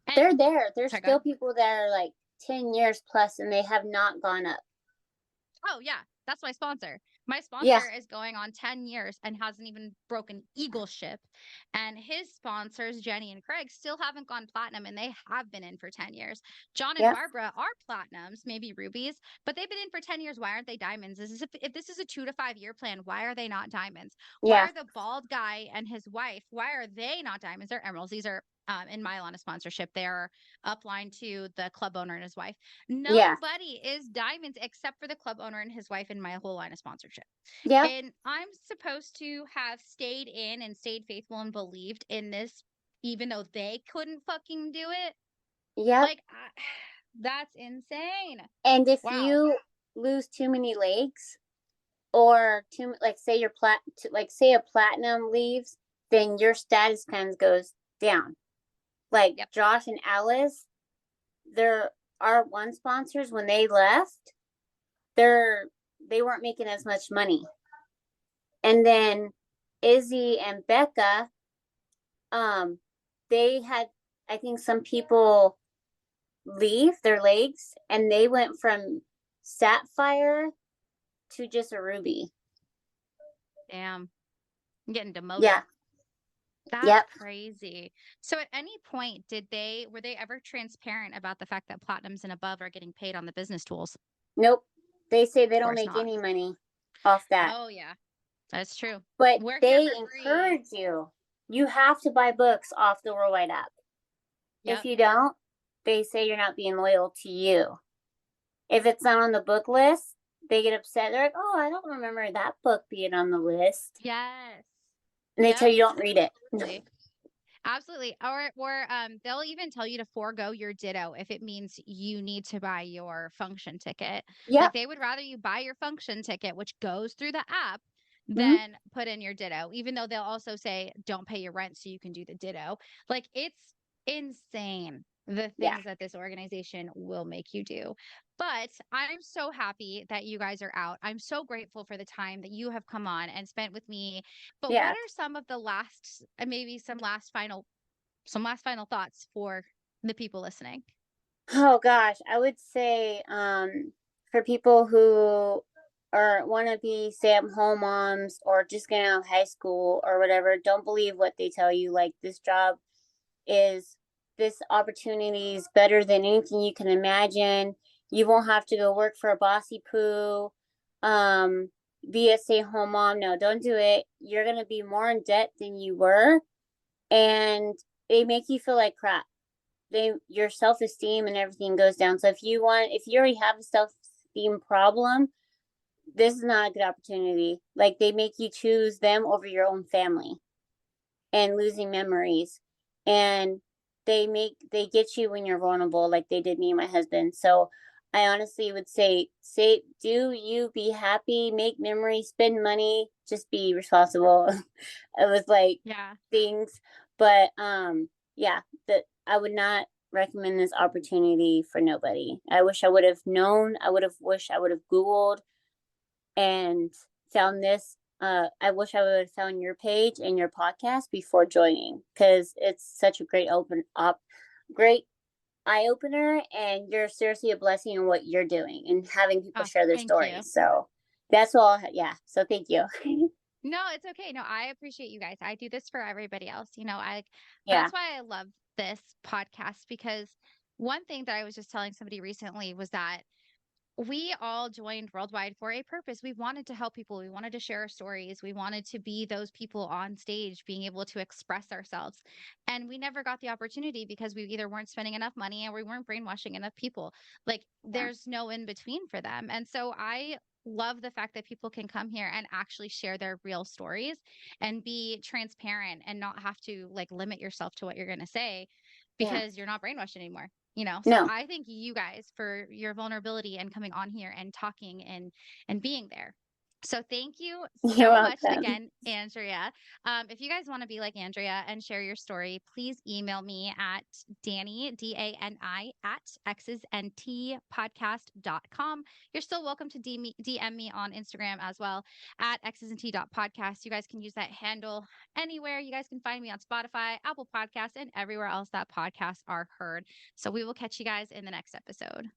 And they're there. There's sorry, go ahead. still people that are like 10 years plus and they have not gone up. Oh, yeah. That's my sponsor. My Yeah. sponsor is going on 10 years and hasn't even broken Eagle ship. And his sponsors, Jenny and Craig, still haven't gone platinum and they have been in for 10 years. John and Yep. Barbara are platinums, maybe rubies, but they've been in for 10 years. Why aren't they diamonds? If this is a 2 to 5 year plan, why are they not diamonds? Why Yeah. are the bald guy and his wife, why are they not diamonds? They're emeralds. These are in my line of sponsorship. They're upline to the club owner and his wife. Yeah. Nobody is diamonds except for the club owner and his wife in my whole line of sponsorship. Yep. And I'm supposed to have stayed in and stayed faithful and believed in this, even though they couldn't fucking do it. Yep. Like, that's insane. And if Wow. you lose too many legs or too like say your like say a platinum leaves, then your status kind of goes down. Like Yep. Josh and Alice, they're our one sponsors when they left, they weren't making as much money. And then Izzy and Becca, they had I think some people leave their legs and they went from sapphire to just a ruby. Damn. I'm getting demoted. Yeah. That's Yep. crazy. So at any point were they ever transparent about the fact that platinums and above are getting paid on the business tools? Nope. They say they Of don't course make not. any money off that. Oh yeah. That's true. But We're here they for free. encourage you. You have to buy books off the Worldwide app. If Yep. you don't, they say you're not being loyal to you. If it's not on the book list, they get upset. They're like, "Oh, I don't remember that book being on the list," Yes. and they tell Yep. you don't read it. Absolutely. Absolutely. Or they'll even tell you to forego your ditto if it means you need to buy your function ticket. Like Yep. they would rather you buy your function ticket, which goes through the app, Hmm. than put in your ditto, even though they'll also say don't pay your rent so you can do the ditto. Like it's insane the Yeah. things that this organization will make you do. But I'm so happy that you guys are out. I'm so grateful for the time that you have come on and spent with me. But what Yeah. are some of the last, maybe some last final thoughts for the people listening? Oh gosh, I would say for people who are want to be stay-at-home moms or just getting out of high school or whatever, don't believe what they tell you. Like is this opportunity is better than anything you can imagine. You won't have to go work for a bossy poo. Um, be a stay-at-home mom. No, don't do it. You're gonna be more in debt than you were, and they make you feel like crap. Your self-esteem and everything goes down. So if you already have a self-esteem problem, this is not a good opportunity. Like they make you choose them over your own family and losing memories. And they get you when you're vulnerable, like they did me and my husband. So I honestly would say do you, be happy, make memories, spend money, just be responsible. It was like Yeah. things. But yeah, that I would not recommend this opportunity for nobody. I wish I would have known. I would have Googled and found this. I wish I would have found your page and your podcast before joining, because it's such a great eye opener, and you're seriously a blessing in what you're doing and having people Oh, share their thank you. stories. So that's all. Yeah. So thank you. No, it's okay. No, I appreciate you guys. I do this for everybody else. Yeah. That's why I love this podcast because one thing that I was just telling somebody recently was that we all joined Worldwide for a purpose. We wanted to help people. We wanted to share our stories. We wanted to be those people on stage being able to express ourselves. And we never got the opportunity because we either weren't spending enough money or we weren't brainwashing enough people. Like Yeah. there's no in between for them. And so I love the fact that people can come here and actually share their real stories and be transparent and not have to like limit yourself to what you're going to say Yeah. because you're not brainwashed anymore. So No. I thank you guys for your vulnerability and coming on here and talking and being there. So thank you You're so much welcome. again, Andrea. If you guys want to be like Andrea and share your story, please email me at Dani, DANI, at exesandtpodcast.com. You're still welcome to DM me on Instagram as well at exesandt.podcast. You guys can use that handle anywhere. You guys can find me on Spotify, Apple Podcasts, and everywhere else that podcasts are heard. So we will catch you guys in the next episode.